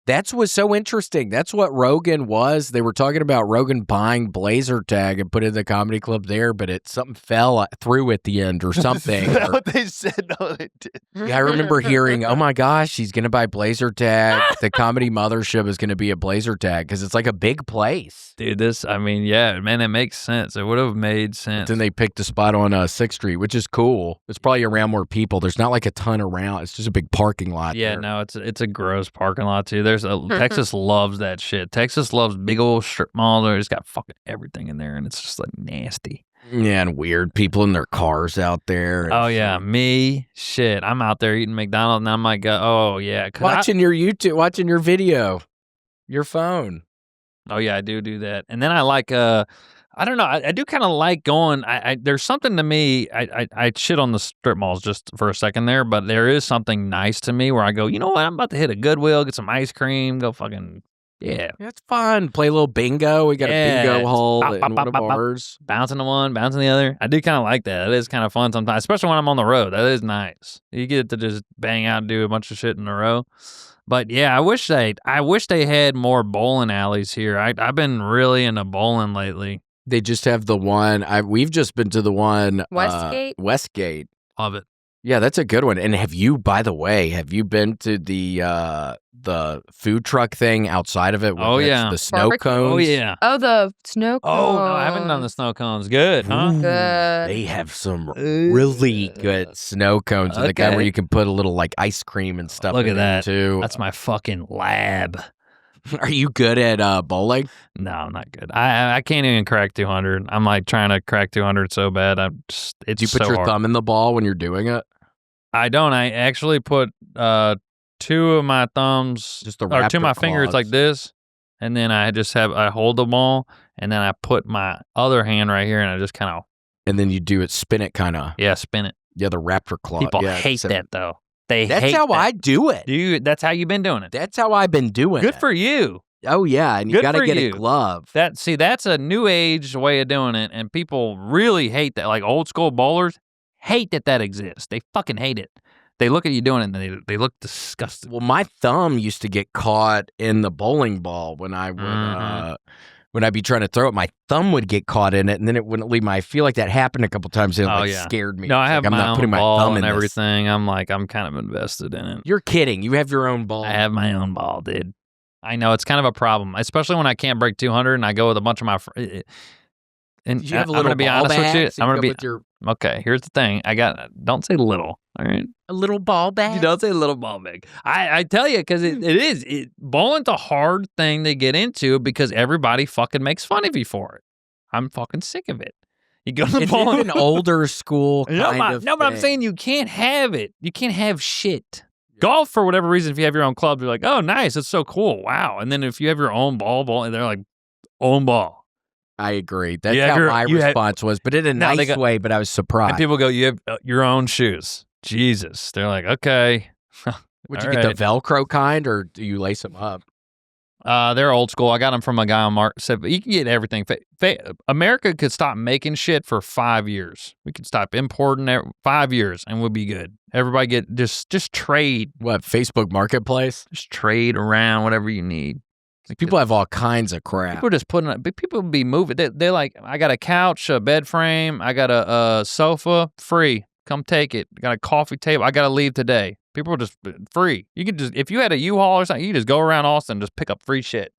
That's what's so interesting. That's what Rogan was. They were talking about Rogan buying Blazer Tag and put it in the comedy club there, but something fell through at the end or something. Is that what they said? No, they did. Yeah, I remember hearing, oh my gosh, he's going to buy Blazer Tag. The comedy mothership is going to be a Blazer Tag because it's like a big place. Dude, yeah, man, it makes sense. It would have made sense. But then they picked a spot on 6th Street, which is cool. It's probably around more people. There's not like a ton around. It's just a big parking lot. Yeah, there. No, it's a gross parking lot too. Texas loves that shit. Texas loves big old strip malls. It's got fucking everything in there, and it's just like nasty. Yeah, and weird people in their cars out there. Oh yeah, me shit. I'm out there eating McDonald's, and I'm like, oh yeah, watching your video, your phone. Oh yeah, I do that, and then I like I don't know. I do kind of like going. There's something to me. I shit on the strip malls just for a second there, but there is something nice to me where I go, you know what? I'm about to hit a Goodwill, get some ice cream, go fucking yeah. It's fun. Play a little bingo. We got a bingo hole in one of ours. Bouncing to one, bouncing the other. I do kind of like that. It is kind of fun sometimes, especially when I'm on the road. That is nice. You get to just bang out and do a bunch of shit in a row. But yeah, I wish they had more bowling alleys here. I've been really into bowling lately. They just have the one. We've just been to the one Westgate. Westgate. Love it. Yeah, that's a good one. And by the way, have you been to the food truck thing outside of it? Oh, yeah. The snow Barbecue? cones. Oh, yeah. Oh, the snow cones. Oh, no, I haven't done the snow cones. Good, huh? Ooh, Good. They have some really good snow cones. And the kind where Okay. you can put a little like ice cream and stuff Look in at there, that. too. That's my fucking lab. Are you good at bowling? No, I'm not good. I can't even crack 200. I'm like trying to crack 200 so bad. It's Do you put so your hard. thumb in the ball when you're doing it? I don't. I actually put 2 of my thumbs, Just the or 2 of my raptor fingers claws. like this, and then I hold the ball, and then I put my other hand right here, and I just kind of And then you spin it kind of. spin it. Yeah, the raptor claw. People yeah, hate so- that though. They That's hate how that. I do it. Dude, that's how you've been doing it. That's how I've been doing it. Good for you. Oh, yeah, and you Good got to for get you. a glove. That's a new age way of doing it, and people really hate that. Like old school bowlers hate that exists. They fucking hate it. They look at you doing it, and they look disgusted. Well, my thumb used to get caught in the bowling ball when I would when I'd be trying to throw it. My thumb would get caught in it, and then it wouldn't leave. I feel like that happened a couple times, and it scared me. No, I It's have like, I'm my not own putting my ball thumb and in this. everything. I'm kind of invested in it. You're kidding. You have your own ball. I have my own ball, dude. I know it's kind of a problem, especially when I can't break 200 and I go with a bunch of my friends. And You have a I'm little going to be ball honest with you. bag, so I'm going go to be with your okay. Here's the thing. Don't say little. All right. a little ball bag. You don't say little ball bag. I tell you, because it is. Bowling's a hard thing to get into because everybody fucking makes fun of you for it. I'm fucking sick of it. You go to the It's bowling. an older school kind of No, but I'm thing. saying you can't have it. You can't have shit. Golf, for whatever reason, if you have your own club, you're like, oh, nice. It's so cool. Wow. And then if you have your own ball, and they're like, own ball. I agree. That's You have how my you have- response was, but in a No, they nice go- way. But I was surprised. And people go, you have your own shoes. Jesus. They're like, okay. Would you all get right. the Velcro kind, or do you lace them up? They're old school. I got them from a guy on Mark. Said you can get everything. America could stop making shit for 5 years. We could stop importing 5 years, and we'll be good. Everybody get just trade, What, Facebook Marketplace? just trade around whatever you need. People have all kinds of crap. People just putting. People be moving. They're like, I got a couch, a bed frame, I got a sofa, free. Come take it. Got a coffee table. I got to leave today. People are just free. You can just, if you had a U-Haul or something, you just go around Austin and just pick up free shit.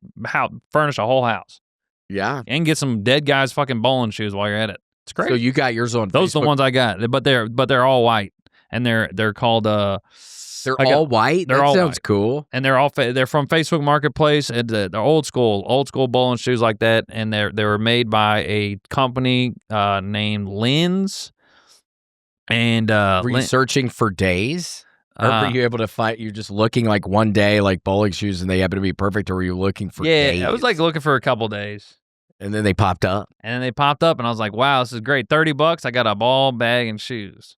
Furnish a whole house. Yeah. And get some dead guys fucking bowling shoes while you're at it. It's great. So you got yours on Those Facebook. are the ones I got, but they're all white, and they're called They're I got- all white? they're That all sounds white. cool. and they're from Facebook Marketplace, and they're old school bowling shoes like that, and they were made by a company named Lens, and Were you searching for days? Or were you able to find, you're just looking like one day, like bowling shoes, and they happen to be perfect, or were you looking for days? I was like looking for a couple days. And then they popped up. And then they popped up, and I was like, wow, this is great. $30, I got a ball, bag, and shoes.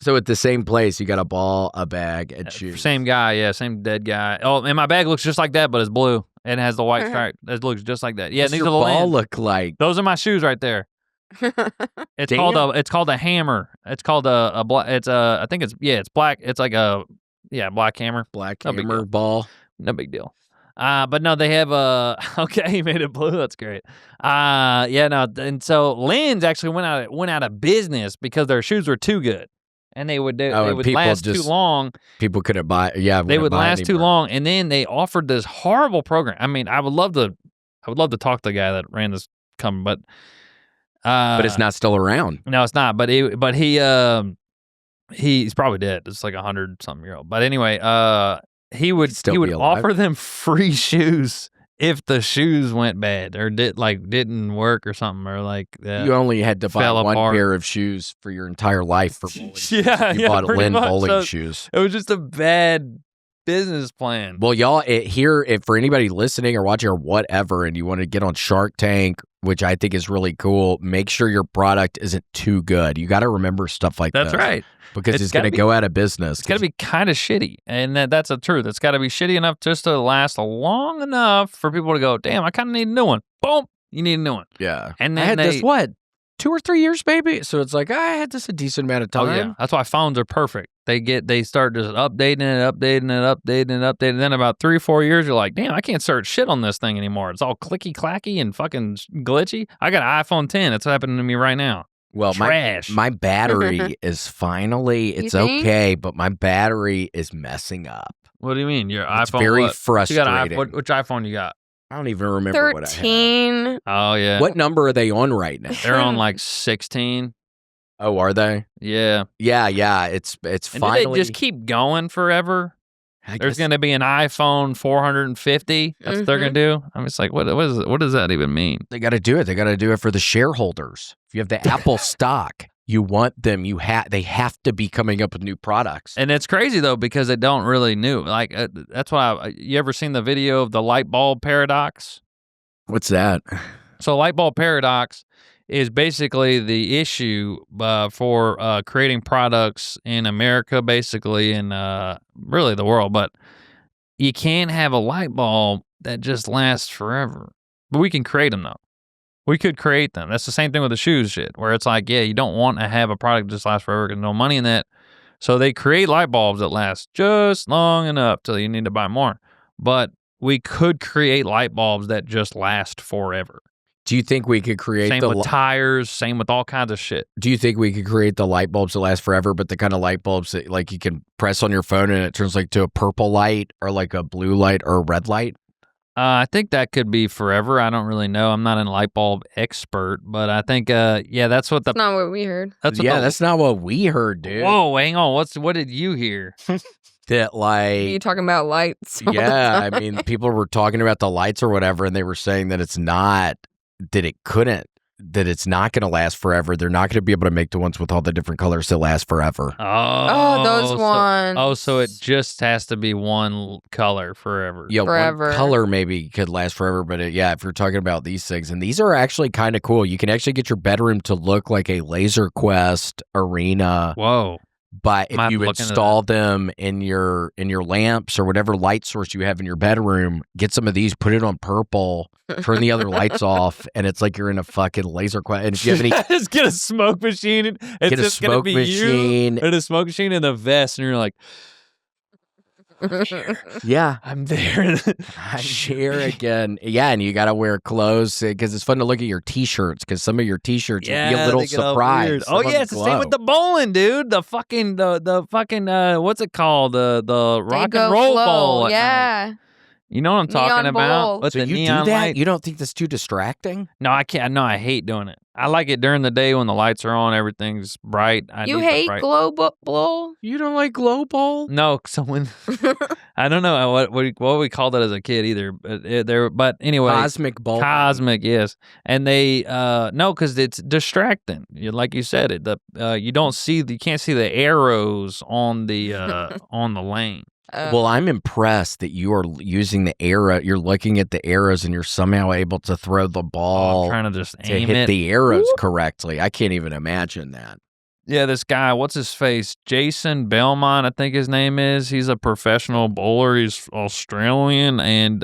So at the same place, you got a ball, a bag, and shoes. Same guy, yeah, same dead guy. Oh, and my bag looks just like that, but it's blue. And it has the white stripe. It looks just like that. Yeah, What's these your are the ball Lens. look like? Those are my shoes right there. It's called a hammer. It's called a black. I think it's black. It's like a black hammer. Black No big hammer deal. ball. No big deal. But no, they have okay, he made it blue. That's great. And so Lens actually went out of business because their shoes were too good, and they would and people last too just long. People couldn't buy. Yeah, They would buy last too anymore. long, and then they offered this horrible program. I mean, I would love to talk to the guy that ran this company, But it's not still around. No, it's not. But he's probably dead. It's like 100-something-year-old. But anyway, he would Still be alive. offer them free shoes if the shoes went bad or didn't work or something, or like You only had to buy fell one apart. pair of shoes for your entire life for bowling. Yeah, you bought pretty Lynn much. bowling So shoes. it was just a bad business plan. Well, y'all, if for anybody listening or watching or whatever, and you want to get on Shark Tank, which I think is really cool, make sure your product isn't too good. You got to remember stuff like That's this. right. Because It's it's going to gotta go out of business. It's got to be kind of shitty, and that's the truth. It's got to be shitty enough just to last long enough for people to go, damn, I kind of need a new one. Boom, you need a new one. Yeah. And I then had this, 2 or 3 years, maybe? So it's like, I had this a decent amount of time. Oh yeah, that's why phones are perfect. They start just updating it. Then about 3 or 4 years, you're like, damn, I can't search shit on this thing anymore. It's all clicky clacky and fucking glitchy. I got an iPhone 10. That's happening to me right now. Well, Trash. my battery is finally, it's think? okay, but my battery is messing up. What do you mean? Your It's iPhone? very what? You frustrating. got which iPhone you got? I don't even remember what I had. 13. Oh yeah. What number are they on right now? They're on like 16. Oh, are they? Yeah. Yeah. It's And finally. do they just keep going forever? There's going to be an iPhone 450. That's what they're going to do. I'm just like, what does that even mean? They got to do it. They got to do it for the shareholders. If you have the Apple stock, you want them. They have to be coming up with new products. And it's crazy though because they don't really know. Like that's why you ever seen the video of the light bulb paradox? What's that? So light bulb paradox is basically the issue for creating products in America, basically, and really the world. But you can't have a light bulb that just lasts forever. But we can create them, though. We could create them. That's the same thing with the shoes shit, where it's like, yeah, you don't want to have a product that just lasts forever because no money in that. So they create light bulbs that last just long enough till you need to buy more. But we could create light bulbs that just last forever. Do you think we could create Same with tires, same with all kinds of shit. Do you think we could create the light bulbs that last forever, but the kind of light bulbs that like you can press on your phone and it turns like to a purple light or like a blue light or a red light? I think that could be forever. I don't really know. I'm not a light bulb expert, but I think, that's what That's not what we heard. That's what that's not what we heard, dude. Whoa, hang on. What did you hear? That like You talking about lights? all the yeah, I time. mean, people were talking about the lights or whatever, and they were saying that it's not that it's not going to last forever. They're not going to be able to make the ones with all the different colors that last forever. Oh, those ones. So it just has to be one color forever. Yeah, Forever. one color maybe could last forever, but if you're talking about these things, and these are actually kind of cool. You can actually get your bedroom to look like a Laser Quest arena. Whoa. But I might if you look into install them in your lamps or whatever light source you have in your bedroom, get some of these, put it on purple, turn the other lights off, and it's like you're in a fucking Laser Quest. And if you have any, Just get a smoke machine. It's get a just gonna smoke be machine. you and a smoke machine and a vest, and you're like, Yeah, I'm there. I'm here again. Yeah, and you got to wear clothes because it's fun to look at your T-shirts because some of your T-shirts you'd be a little they get all surprised. weird. Some Oh of yeah, them it's the same with glow. the bowling, dude. The fucking what's it called? The rock They and go roll flow, bowl. at night. yeah. You know what I'm talking Neon about? bowl. With So the you do neon that? light. You don't think that's too distracting? No, I can't. No, I hate doing it. I like it during the day when the lights are on, everything's bright. You need the hate bright. blow? You don't like glow ball? No, someone. I don't know what we called it as a kid either. But anyway, Cosmic ball. Cosmic, yes. And they no, because it's distracting. Like you said, you can't see the arrows on the on the lane. Well, I'm impressed that you are using the arrow. You're looking at the arrows and you're somehow able to throw the ball I'm trying to just to aim hit it. the arrows correctly. I can't even imagine that. Yeah, this guy, what's his face? Jason Belmont, I think his name is. He's a professional bowler. He's Australian, and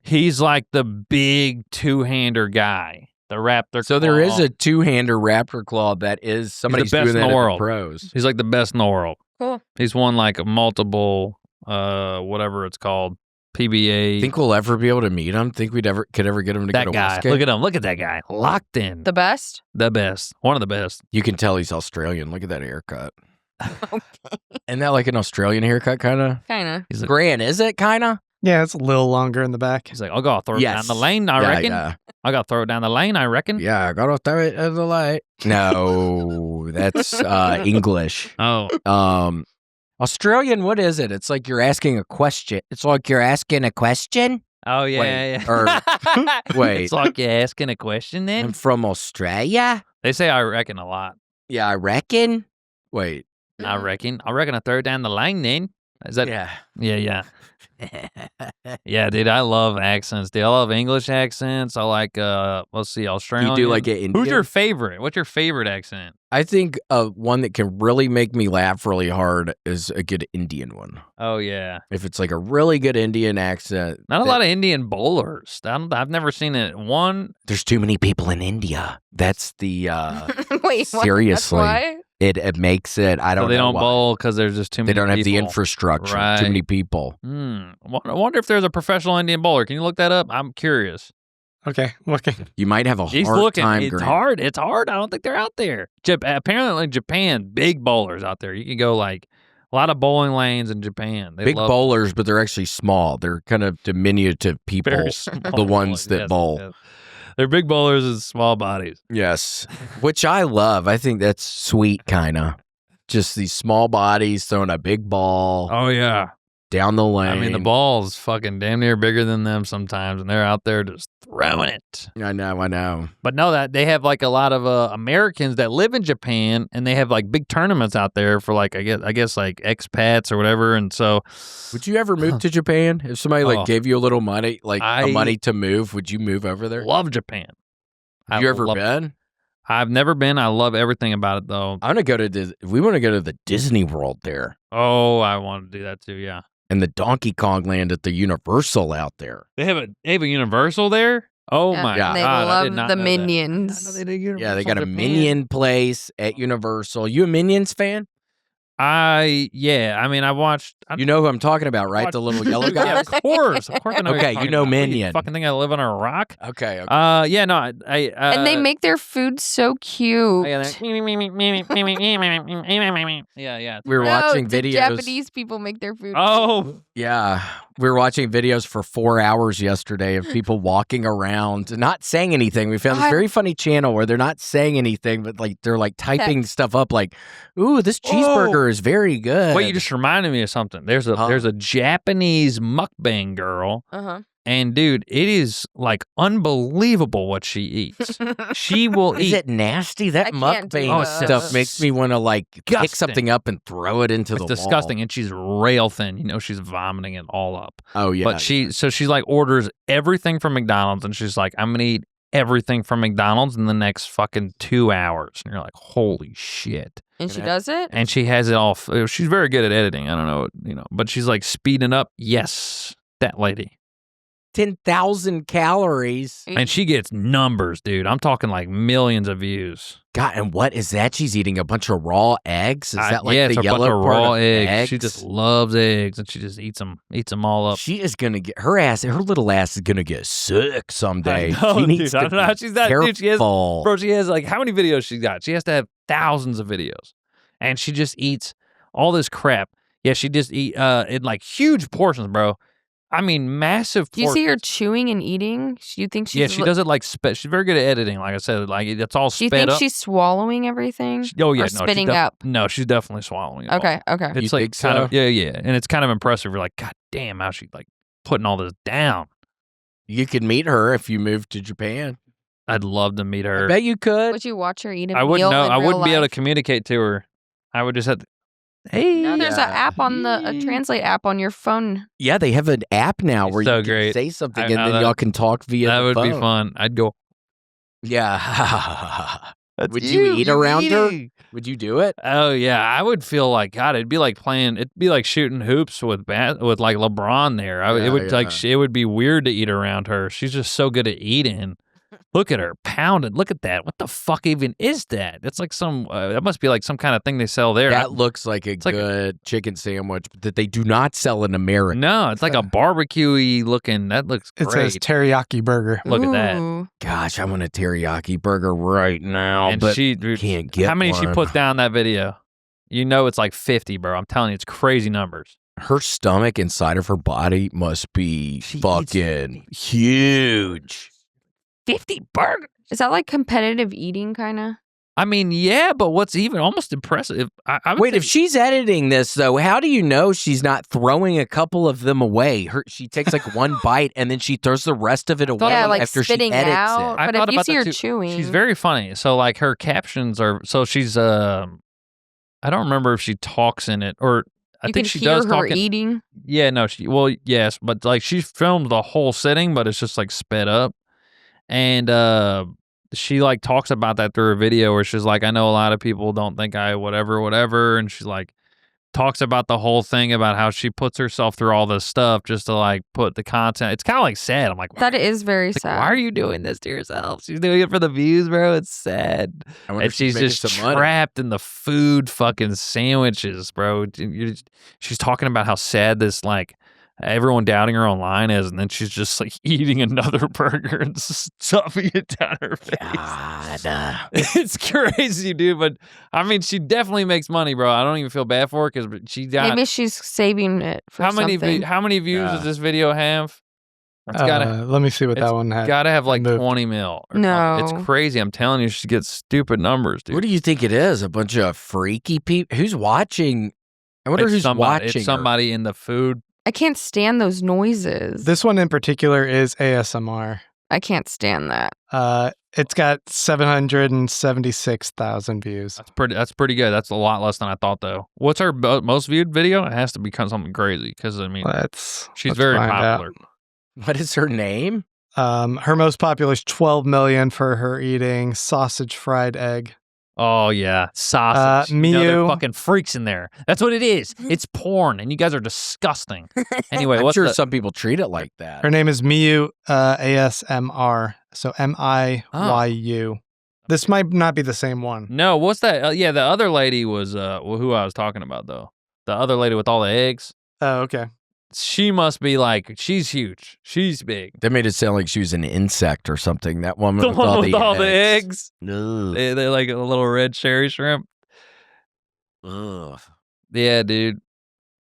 he's like the big two-hander guy. The Raptor. So there is claw. a two-hander raptor claw that is somebody's best doing in that the at world. pros. He's like the best in the world. Cool. He's won like multiple, whatever it's called, PBA. Think we'll ever be able to meet him? Think could ever get him to go that to guy. Westgate? Look at him. Look at that guy. Locked in. The best? The best. One of the best. You can tell he's Australian. Look at that haircut. Isn't that like an Australian haircut, kind of? Kind of. He's like, Grant, is it kind of? Yeah, it's a little longer in the back. he's like, I'll go throw it Yes. down the lane, I reckon. I got to throw it down the lane, I reckon. Yeah, I gotta throw it at the light. No, that's English. Oh, Australian, what is it? It's like you're asking a question. It's like you're asking a question. oh yeah, Wait, yeah. wait. It's like you're asking a question then. I'm from Australia. They say I reckon a lot. Yeah, I reckon. Wait. I reckon I throw it down the lane then. Is that? Yeah. Yeah. Yeah, dude, I love accents. Dude, I love English accents. I like, let's see, Australian. You do like it Indian? Who's your favorite? What's your favorite accent? I think one that can really make me laugh really hard is a good Indian one. Oh yeah, If it's like a really good Indian accent. not a lot of Indian bowlers. I've never seen it. One. There's too many people in India. That's the Wait, what? seriously. That's why? It makes it. I don't So they know don't why. bowl because there's just too many. They don't have the people. infrastructure. Right. Too many people. I wonder if there's a professional Indian bowler. Can you look that up? I'm curious. Okay, looking. You might have a He's hard looking. time. It's Grant. hard. It's hard. I don't think they're out there. Apparently, Japan, big bowlers out there. You can go like a lot of bowling lanes in Japan. They Big love bowlers, but they're actually small. They're kind of diminutive people. very small The ones bowlers. that Yes, bowl. yes. They're big bowlers and small bodies. Yes, which I love. I think that's sweet, kind of. Just these small bodies throwing a big ball Oh yeah. down the lane. I mean, the ball's fucking damn near bigger than them sometimes, and they're out there just throwing it. I know. But no, that they have like a lot of Americans that live in Japan, and they have like big tournaments out there for like I guess like expats or whatever. And so, Would you ever move to Japan? If somebody Oh. gave you a little money, I- money to move, would you move over there? love Japan. Have you ever love- been? I've never been. I love everything about it though. I want to go to we want to go to the Disney World there Oh, I want to do that too. Yeah, and the Donkey Kong Land at the Universal out there. they have a Universal there. Oh Yeah, my Yeah. god, They I love did not the know that. Minions. I did not know they did Universal Yeah, they got a Japan. Minion place at Universal. You a Minions fan? Yeah. I mean, I watched. You know who I'm talking about, right? watched- The little yellow Yeah, guy. of course. Of course, I know. who Okay, you're you talking know about. What, Minion. You fucking think I live on a rock? Okay. Yeah, no, I And they make their food so cute. yeah, yeah. We were No, watching the videos. Japanese people make their food. Oh, Yeah, we were watching videos for 4 hours yesterday of people walking around, not saying anything. We found this God. very funny channel where they're not saying anything, but like they're like typing stuff up, like, "Ooh, this cheeseburger is very good." wait! You just reminded me of something. There's a Japanese mukbang girl, Uh-huh. and dude, it is like unbelievable what she eats. She will Is eat. it nasty? That I can't do mukbang those. stuff makes me want to like pick Disgusting. something up and throw it into It's the disgusting, and she's rail thin. You know, she's vomiting it all up. wall. Oh yeah, But she like orders everything from McDonald's, and she's like, I'm gonna eat everything from McDonald's in the next fucking 2 hours. And you're like, holy shit. And she does it? And she has it all. She's very good at editing. I don't know, but she's like speeding up. Yes, that lady. 10,000 calories. And she gets numbers, dude. I'm talking like millions of views. God, and what is that? She's eating a bunch of raw eggs. Is that like yeah, the it's a yellow bunch of part raw of eggs. She just loves eggs, and she just eats them all up. She is gonna get her little ass is gonna get sick someday. I know, she needs dude. I to don't know how she's that. careful. Dude, she has, bro, she has like how many videos she got? She has to have thousands of videos, and she just eats all this crap. Yeah, she just eat in like huge portions, bro. I mean, massive. Do you see her portions. chewing and eating? Do you think she's... Yeah, she does it like she's very good at editing. Like I said, like it's all Do you sped think up. she's swallowing everything? Oh yeah, or no, she's spitting up? No, she's definitely swallowing it. all. Okay, okay. It's You like think kind of so? yeah, and it's kind of impressive. You're like, God damn, how she like putting all this down. You could meet her if you moved to Japan. I'd love to meet I her. bet you could. Would you watch her eat a I wouldn't meal know. in I real wouldn't be able to life? communicate to her. I would just have to. Hey, No, there's an Yeah. app on a translate app on your phone. Yeah, they have an app now It's where so you can great. say something I- and then that- y'all can talk via that the would be phone. fun. I'd go. Yeah. Would you eat around her? Would you do it? Oh yeah, I would feel like God. It'd be like playing. It'd be like shooting hoops with like LeBron there. Yeah, it would like yeah. it would be weird to eat around her. She's just so good at eating. Look at her pounding. Look at that. What the fuck even is that? That's like some. That must be like some kind of thing they sell there. That looks like a like a- good chicken sandwich that they do not sell in America. No, it's like a barbecue-y looking. That looks It great. says teriyaki burger. Look at that. Ooh. Gosh, I want a teriyaki burger right now, And but she can't get how many she one. puts down in that video? You know it's like 50, bro. I'm telling you, it's crazy numbers. Her stomach inside of her body must be She eats fucking huge. 50 burgers. Is that like competitive eating, kind of? I mean, yeah, but what's even almost impressive? I would Wait, say- if she's editing this though, how do you know she's not throwing a couple of them away? She takes like one bite and then she throws the rest of it away Yeah, like after spitting she edits out. it. I But thought if you about see that her too. chewing, She's very funny. So like her captions are. So she's I don't remember if she talks in it or I you think can she hear does her talk. eating. Yeah, no, yes, but like she filmed the whole sitting, but it's just like sped up. And she like talks about that through her video where she's like, I know a lot of people don't think I whatever, and she's like talks about the whole thing about how she puts herself through all this stuff just to like put the content. It's kind of like sad. I'm like, That is very like, sad. why are you doing this to yourself? She's doing it for the views, bro. It's sad. I wonder And if she's she's making just some money. trapped in the food fucking sandwiches, bro. She's talking about how sad this like everyone doubting her online is, and then she's just like eating another burger and stuffing it down her face. God. It's crazy, dude. But I mean, she definitely makes money, bro. I don't even feel bad for her because she got. Maybe she's saving it for something. How many views does this video have? It's gotta. Let me see what that one had. Gotta have like moved. 20 mil. No. It's crazy. I'm telling you, she gets stupid numbers, dude. What do you think it is? A bunch of freaky people? Who's watching? I wonder who's watching. It's somebody in the food. I can't stand those noises. This one in particular is ASMR. I can't stand that. It's got 776,000 views. That's pretty good. That's a lot less than I thought, though. What's her most viewed video? It has to become something crazy because I mean, she's very popular. What is her name? Her most popular is 12 million for her eating sausage fried egg. Oh yeah, sausage. There are fucking freaks in there. That's what it is. It's porn, and you guys are disgusting. Anyway, I'm sure some people treat it like that. Her name is Miyu ASMR. So MIYU. This might not be the same one. No, what's that? Yeah, the other lady was who I was talking about though. The other lady with all the eggs. Oh, okay. She must be like, she's huge. She's big. They made it sound like she was an insect or something. That woman The with one all with the all eggs. the eggs. No. They're like a little red cherry shrimp. Ugh. Yeah, dude.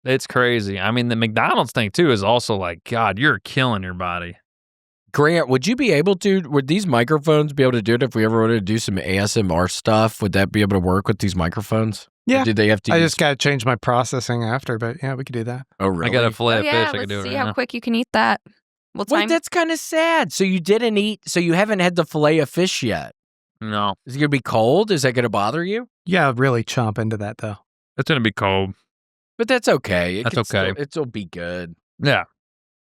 It's crazy. I mean, the McDonald's thing too is also like, God, you're killing your body. Grant, would you be able to, would these microphones be able to do it if we ever wanted to do some ASMR stuff? Would that be able to work with these microphones? Yeah. Or did they have to I just got to change my processing after, but yeah, we could do that. Oh, really? I got a fillet of fish. I can let's do it see right how now. quick you can eat that. What time? Wait, that's kind of sad. So you didn't eat, so you haven't had the fillet of fish yet. No, Is it going to be cold? Is that going to bother you? Yeah, really chomp into that though. it's gonna be cold. But that's okay. That's okay. It'll be good. Yeah.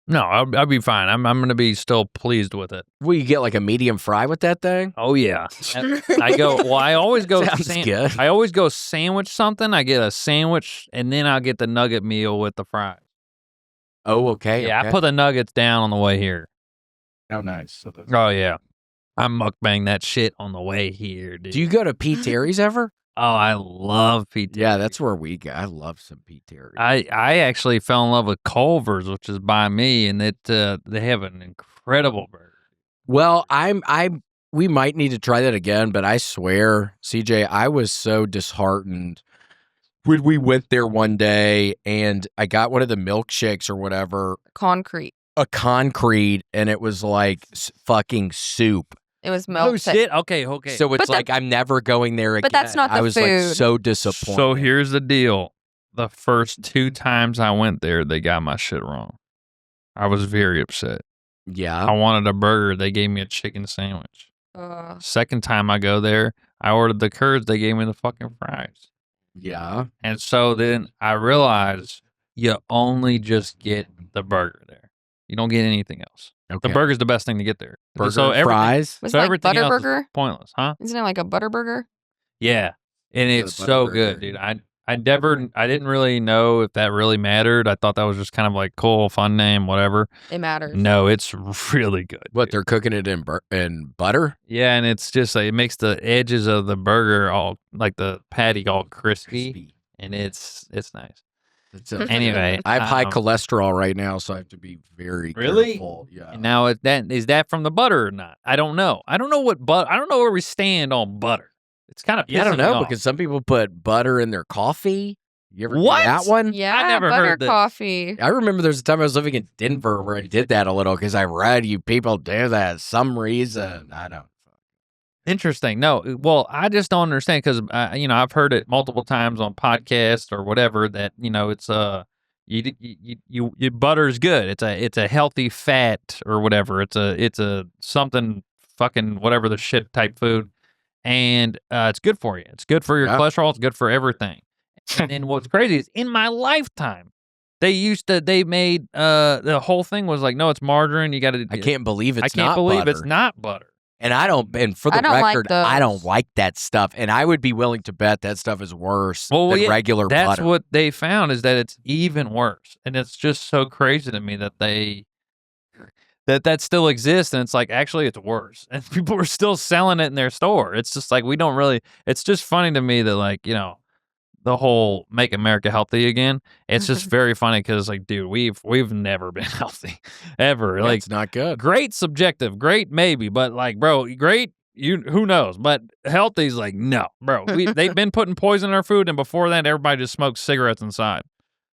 No, I'll be fine. I'm gonna be still pleased with it. Will you get like a medium fry with that thing? Oh yeah. I go. Well, I always go. Sounds good. I always go sandwich something. I get a sandwich, and then I'll get the nugget meal with the fries. Oh, okay. Yeah, okay. I put the nuggets down on the way here. Oh, nice. Oh yeah, I mukbang that shit on the way here, dude. Do you go to Pete Terry's ever? Oh, I love pizza. Yeah, that's where we go. I love some Pete Terry's. I actually fell in love with Culver's, which is by me, and they have an incredible burger. Well, we might need to try that again, but I swear, CJ, I was so disheartened when we went there one day and I got one of the milkshakes or whatever, Concrete. a concrete, and it was like fucking soup. It was milk. Oh shit! Okay. So it's But like I'm never going there again. But that's not the I was food. like so disappointed. So here's the deal. The first 2 times I went there, they got my shit wrong. I was very upset. Yeah. I wanted a burger. They gave me a chicken sandwich. Second time I go there, I ordered the curds. They gave me the fucking fries. Yeah. And so then I realized you only just get the burger there. You don't get anything else. Okay. The burger's the best thing to get there. Burger so and fries. Was so it like everything else is Butterburger? pointless, huh? Isn't it like a Butterburger? Yeah. And Yeah, it's the so Butterburger. good, dude. I didn't really know if that really mattered. I thought that was just kind of like cool, fun name, whatever. It matters. No, it's really good. What, dude. they're cooking it in butter? Yeah, and it's just like it makes the edges of the burger all like the patty all crispy. And it's nice. Anyway, I have high cholesterol right now, so I have to be very Really? careful. Yeah. And now is that from the butter or not? I don't know. I don't know where we stand on butter. It's kind of Yeah, I don't pissing me know off. because some people put butter in their coffee. You ever What? do that one? Yeah, I never butter heard that. coffee. I remember there's a time I was living in Denver where I did that a little because I read you people do that some reason. I don't. Interesting. No, well, I just don't understand because I've heard it multiple times on podcasts or whatever that it's you butter is good. It's a healthy fat or whatever. It's a something fucking whatever the shit type food, and it's good for you. It's good for your cholesterol. It's good for everything. And then what's crazy is in my lifetime. They made the whole thing was like, no, it's margarine. You got to. I can't believe it's I can't not believe butter. it's not butter. And I don't. And for the I don't like record, I those. don't like that stuff. And I would be willing to bet that stuff is worse than regular that's butter. what they found is that it's even worse, and it's just so crazy to me that that still exists, and it's like actually it's worse, and people are still selling it in their store. It's just like we don't really. It's just funny to me that the whole "Make America Healthy Again." It's just very funny because, like, dude, we've never been healthy ever. Like, it's not good. Great subjective, great maybe, but like, bro, great. Who knows? But healthy's like, no, bro. They've been putting poison in our food, and before that, everybody just smoked cigarettes inside.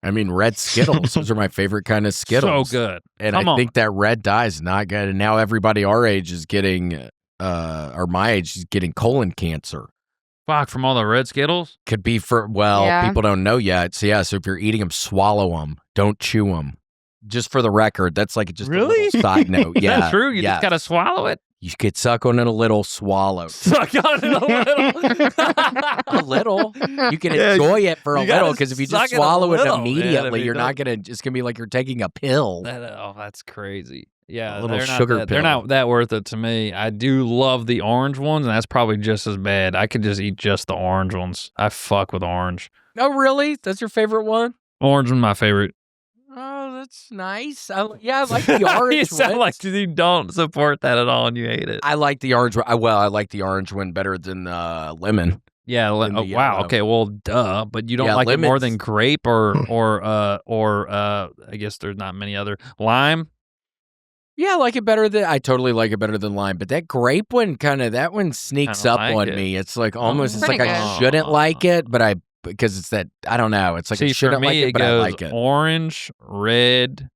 I mean, red Skittles. Those are my favorite kind of Skittles. So good. And I think that red dye is not good. And now everybody our age is getting, or my age is getting colon cancer. Fuck, from all the red Skittles? Could be people don't know yet. So yeah, so if you're eating them, swallow them. Don't chew them. Just for the record, that's like just a little side note. Yeah, that's true. You just gotta swallow it. You could suck on it a little, swallow. Suck on it a little. A little. You can enjoy it for a little, because if you just swallow it immediately, you're not gonna. It's gonna be like you're taking a pill. That's crazy. Yeah, a little sugar pill. They're not that worth it to me. I do love the orange ones, and that's probably just as bad. I could just eat just the orange ones. I fuck with orange. Oh, really? That's your favorite one? Orange is my favorite. Oh, that's nice. I like the orange You sound one. like you don't support that at all, and you hate it. I like the orange one. I like the orange one better than lemon. Yeah. Wow. Okay. Well, duh. But you don't like it more than grape or I guess there's not many other lime. Yeah, I totally like it better than lime. But that grape one that one sneaks up on me. It's like almost, it's like I shouldn't like it, but because it's that, I don't know. It's like I shouldn't like it, but I like it. Orange, red,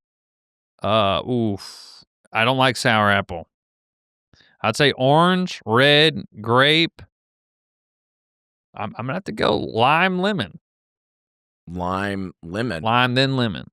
I don't like sour apple. I'd say orange, red, grape. I'm going to have to go lime, lemon. Lime, lemon. Lime, then lemon.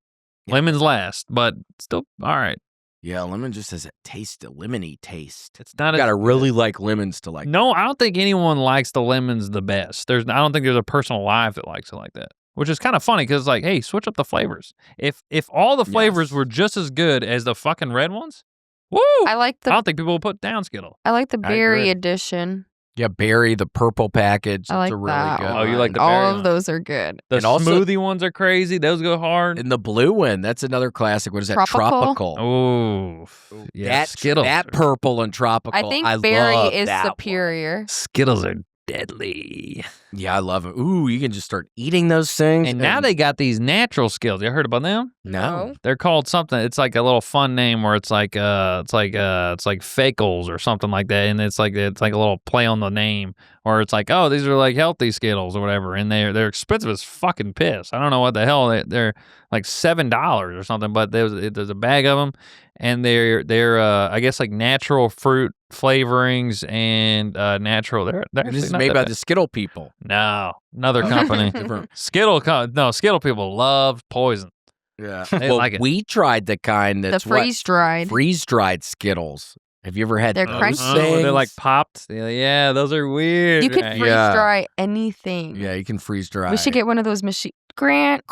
Yeah. Lemon's last, but still all right. Yeah, lemon just has a lemony taste. It's not. You gotta really like lemons to like. No, I don't think anyone likes the lemons the best. I don't think there's a person alive that likes it like that. Which is kind of funny because, like, hey, switch up the flavors. If all the flavors were just as good as the fucking red ones, woo! I don't think people will put down Skittle. I like the berry edition. Yeah, berry, the purple package. I like really that good. Oh, you like the berry? All of those are good. The smoothie ones are crazy. Those go hard. And the blue one, that's another classic. What is that? Tropical. Oh, yeah. Skittles. That purple and tropical. I think berry is superior. One. Skittles are deadly. Yeah, I love them. Ooh, you can just start eating those things. And now they got these natural Skittles. You heard about them? No. They're called something. It's like a little fun name where it's like Fakels or something like that. And it's like a little play on the name. Or it's like, oh, these are like healthy Skittles or whatever. And they're expensive as fucking piss. I don't know what the hell. They're like $7 or something, but there's a bag of them. And they're I guess like natural fruit flavorings and natural. This is made by the Skittle people. No, another company. Skittle people love poison. Yeah. They like it. We tried the kind that's the freeze-dried Skittles. Have you ever had they're those crunchy. things? They're like popped. Yeah, those are weird. You could freeze-dry anything. Yeah, you can freeze-dry. We should get one of those machines. Grant.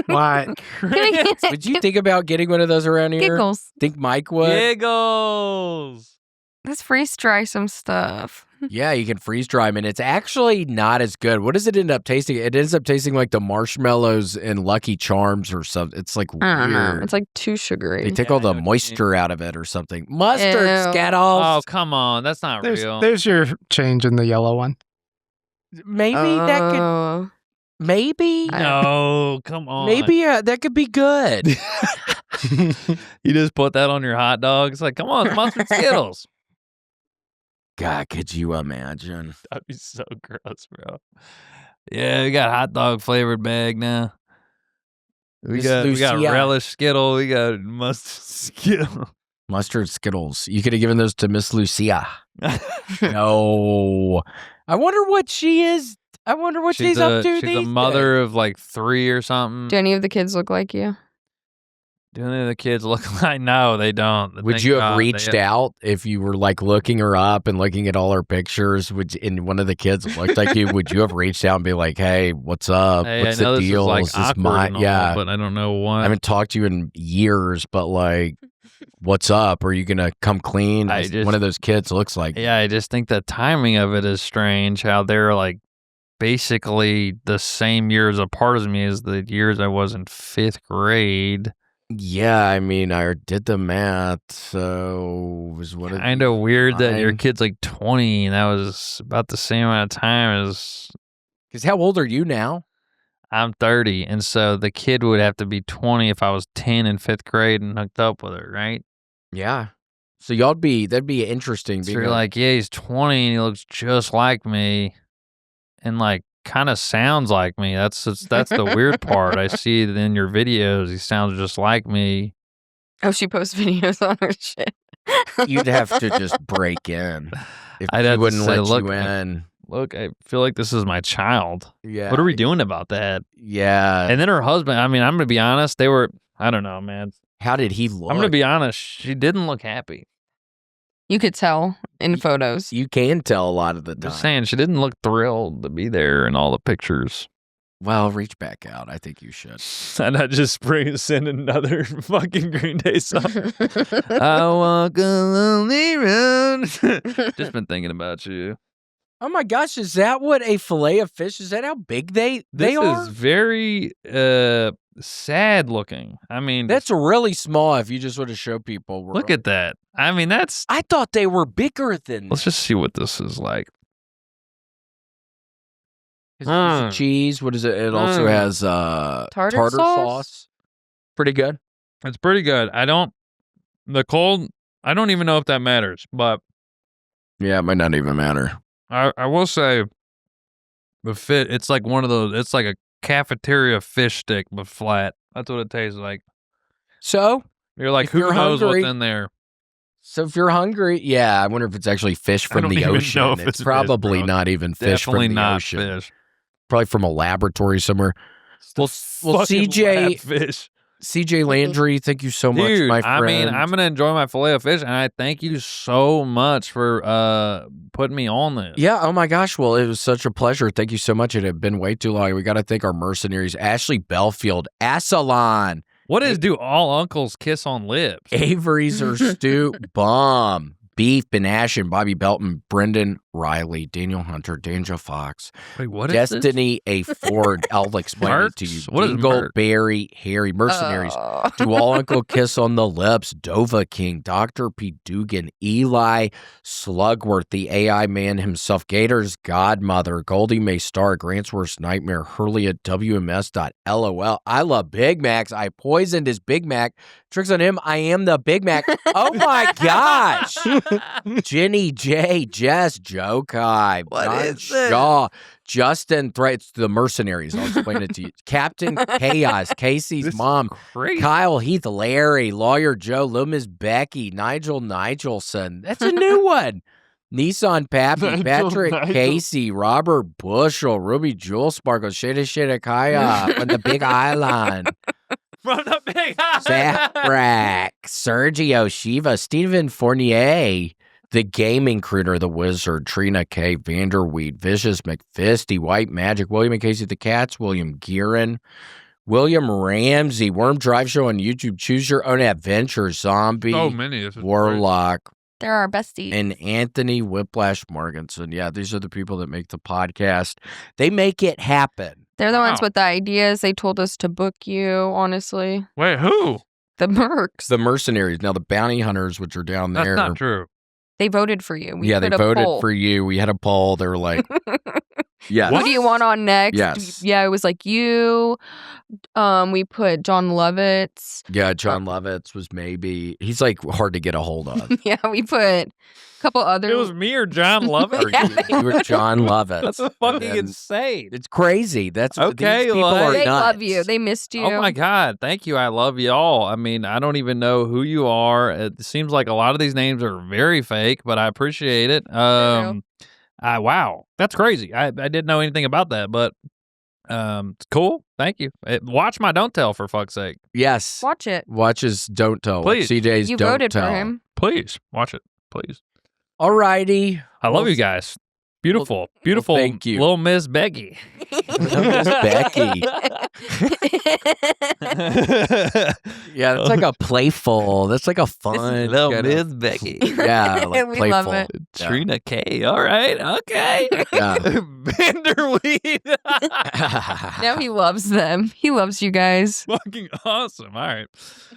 What? Would you think about getting one of those around here? Giggles. Think Mike would? Giggles. Let's freeze-dry some stuff. Yeah, you can freeze-dry them, and it's actually not as good. What does it end up tasting? It ends up tasting like the marshmallows in Lucky Charms or something. It's like weird. I don't know. It's like too sugary. They take all the moisture out of it or something. Mustard, Ew. Skittles. Oh, come on. That's not real. There's your change in the yellow one. Maybe that could... Maybe? No, come on. Maybe that could be good. You just put that on your hot dog. It's like, come on, mustard Skittles. God, could you imagine? That'd be so gross, bro. Yeah, we got hot dog flavored bag now. We got relish Skittle. We got mustard Skittle. Mustard Skittles. You could have given those to Miss Lucia. No. I wonder what she is. I wonder what she's up to. She's a mother of like 3 or something. Do any of the kids look like you? Do any of the kids look like? No, they don't. Would you have reached out if you were like looking her up and looking at all her pictures? And one of the kids looked like you? Would you have reached out and be like, "Hey, what's up? Hey, what's the deal? Is this my yeah?" But I don't know why. I haven't talked to you in years, but like, what's up? Are you gonna come clean? One of those kids looks like. Yeah, I just think the timing of it is strange. How they're like basically the same years apart as me as the years I was in 5th grade. Yeah, I mean, I did the math, so it was kind of weird that your kid's like 20, and that was about the same amount of time as Because how old are you now? I'm 30, and so the kid would have to be 20 if I was 10 in 5th grade and hooked up with her, right? Yeah. So that'd be interesting. So you're like, yeah, he's 20 and he looks just like me, and like kind of sounds like me. That's the weird part. I see that in your videos, he sounds just like me. Oh, she posts videos on her shit. you'd have to just break in if I'd she have to wouldn't say, let "Look, you in. Look, I feel like this is my child. Yeah. What are we doing about that?" Yeah. And then her husband, I mean, I'm going to be honest, I don't know, man. How did he look? I'm going to be honest, she didn't look happy. You could tell in photos. You can tell a lot of the I'm time. just saying, she didn't look thrilled to be there in all the pictures. Well, reach back out. I think you should. And I just send another fucking Green Day song. I walk a lonely road. Just been thinking about you. Oh my gosh, is that what a fillet of fish? Is that how big they are? This is very sad looking. I mean, That's really small if you just want to show people. look at that. I mean, that's. I thought they were bigger than Let's just see what this is like. It's cheese. What is it? It also has tartar sauce. Pretty good. It's pretty good. I don't even know if that matters, but Yeah, it might not even matter. I will say the fit, it's like one of those, it's like a cafeteria fish stick, but flat. That's what it tastes like. So You're like, If who you're knows hungry- what's in there? if you're hungry, yeah, I wonder if it's actually fish I from don't the even know ocean. if It's it's fish, probably bro. not even fish Definitely from the not ocean. fish. Probably from a laboratory somewhere. Well, Fucking CJ lab fish. CJ Landry, thank you so much, Dude, my friend. I mean, I'm going to enjoy my filet of fish, and I thank you so much for putting me on this. Yeah, oh my gosh. Well, it was such a pleasure. Thank you so much. It had been way too long. We got to thank our mercenaries, Ashley Belfield, Assalon, What is do all uncles kiss on lips? Avery's or Stu, Bomb, Beef, Ben Ashen, Bobby Belton, Brendan Riley, Daniel Hunter, Daniel Fox, Wait, what is this? Destiny A. Ford. I'll explain it to you. Mercs? What is Dingle, Merc? Barry, Harry, mercenaries. Oh. To all Uncle Kiss on the Lips, Dova King, Dr. P. Dugan, Eli Slugworth, the AI man himself, Gator's Godmother, Goldie May Star, Grant's Worst Nightmare, Hurley at WMS.LOL. I love Big Macs. I poisoned his Big Mac. Tricks on him. I am the Big Mac. Oh my gosh. Jenny J, Jess, Joe Kai, John Shaw, Justin Threats, the mercenaries. I'll explain it to you. Captain Chaos, Casey's This mom, is crazy. Kyle Heath, Larry, Lawyer Joe, Lil Miss Becky, Nigel Nigelson. That's a new one. Nissan Pappy, Nigel Patrick Nigel. Casey, Robert Bushel, Ruby Jewel Sparkle, Shada Kaya on the Big Island. From the big eye. Zach Brack, Sergio Shiva, Stephen Fournier, The Gaming Crooner, The Wizard, Trina K, Vanderweed, Vicious McFisty, White Magic, William and Casey the Cats, William Gearin, William Ramsey, Worm Drive Show on YouTube, Choose Your Own Adventure, Zombie, So many. This is Warlock, They're our besties. and Anthony Whiplash Morganson. Yeah, these are the people that make the podcast. They make it happen. They're the ones Wow. with the ideas. They told us to book you, honestly. Wait, who? The Mercs. The mercenaries. Now, the bounty hunters, which are down That's there. not true. They voted for you. We Yeah, they put a voted poll. for you. We had a poll. They were like, yeah. What do you want on next? Yes. Yeah, it was like you. We put John Lovitz. Yeah, John Lovitz was maybe. He's like hard to get a hold of. Yeah, we put a couple other. It was me or John Lovett. Or Yeah, you were John Lovitz. That's fucking And insane. It's crazy. That's Okay, these people well, are they nuts. love you. They missed you. Oh my God. Thank you. I love you all. I mean, I don't even know who you are. It seems like a lot of these names are very fake, but I appreciate it. Wow. That's crazy. I didn't know anything about that, but it's cool. Thank you. Watch my Don't Tell, for fuck's sake. Yes. Watch it. Watches Don't Tell. Please. CJ's You Don't voted Tell. for him. Please watch it. Please. All righty. I love Well, you guys. Beautiful. Beautiful. thank you. Little Miss Becky. Miss Becky. Yeah, that's like a playful. That's like a fun. Little kinda- Miss Becky. Yeah, like We playful. love it. Yeah. Trina K. All right. Okay. Yeah. Vanderweed. Now he loves them. He loves you guys. Fucking awesome. All right.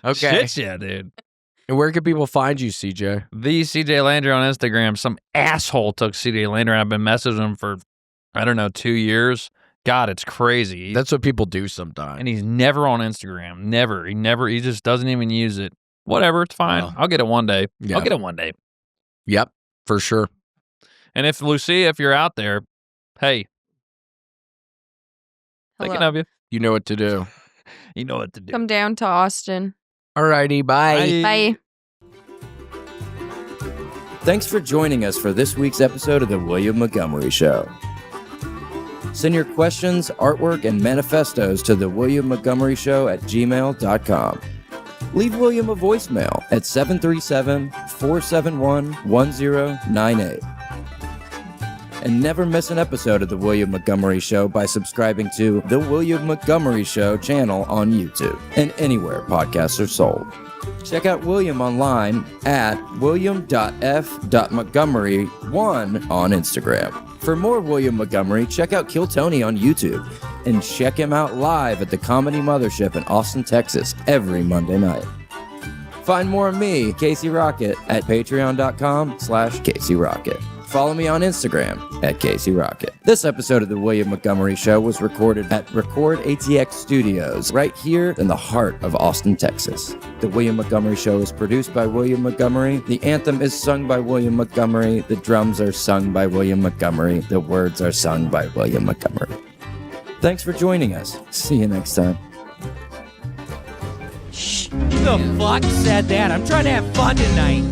Okay. Shit, yeah, dude. And where can people find you, CJ? The CJ Landry on Instagram. Some asshole took CJ Landry, and I've been messaging him for, I don't know, 2 years. God, it's crazy. That's what people do sometimes. And he's never on Instagram. Never. He just doesn't even use it. Whatever, it's fine. Oh. I'll get it one day. Yeah. I'll get it one day. Yep, for sure. And if Lucia, if you're out there, hey, thinking Hello. of you. You know what to do. You know what to do. Come down to Austin. All righty, bye. Bye. Thanks for joining us for this week's episode of The William Montgomery Show. Send your questions, artwork, and manifestos to thewilliammontgomeryshow@gmail.com. Leave William a voicemail at 737-471-1098. And never miss an episode of The William Montgomery Show by subscribing to The William Montgomery Show channel on YouTube and anywhere podcasts are sold. Check out William online at william.f.montgomery1 on Instagram. For more William Montgomery, check out Kill Tony on YouTube and check him out live at the Comedy Mothership in Austin, Texas every Monday night. Find more of me, Casey Rocket, at patreon.com/Casey Rocket. Follow me on Instagram at Casey Rocket. This episode of The William Montgomery Show was recorded at Record ATX Studios, right here in the heart of Austin, Texas. The William Montgomery Show is produced by William Montgomery. The anthem is sung by William Montgomery. The drums are sung by William Montgomery. The words are sung by William Montgomery. Thanks for joining us. See you next time. Who the fuck said that? I'm trying to have fun tonight.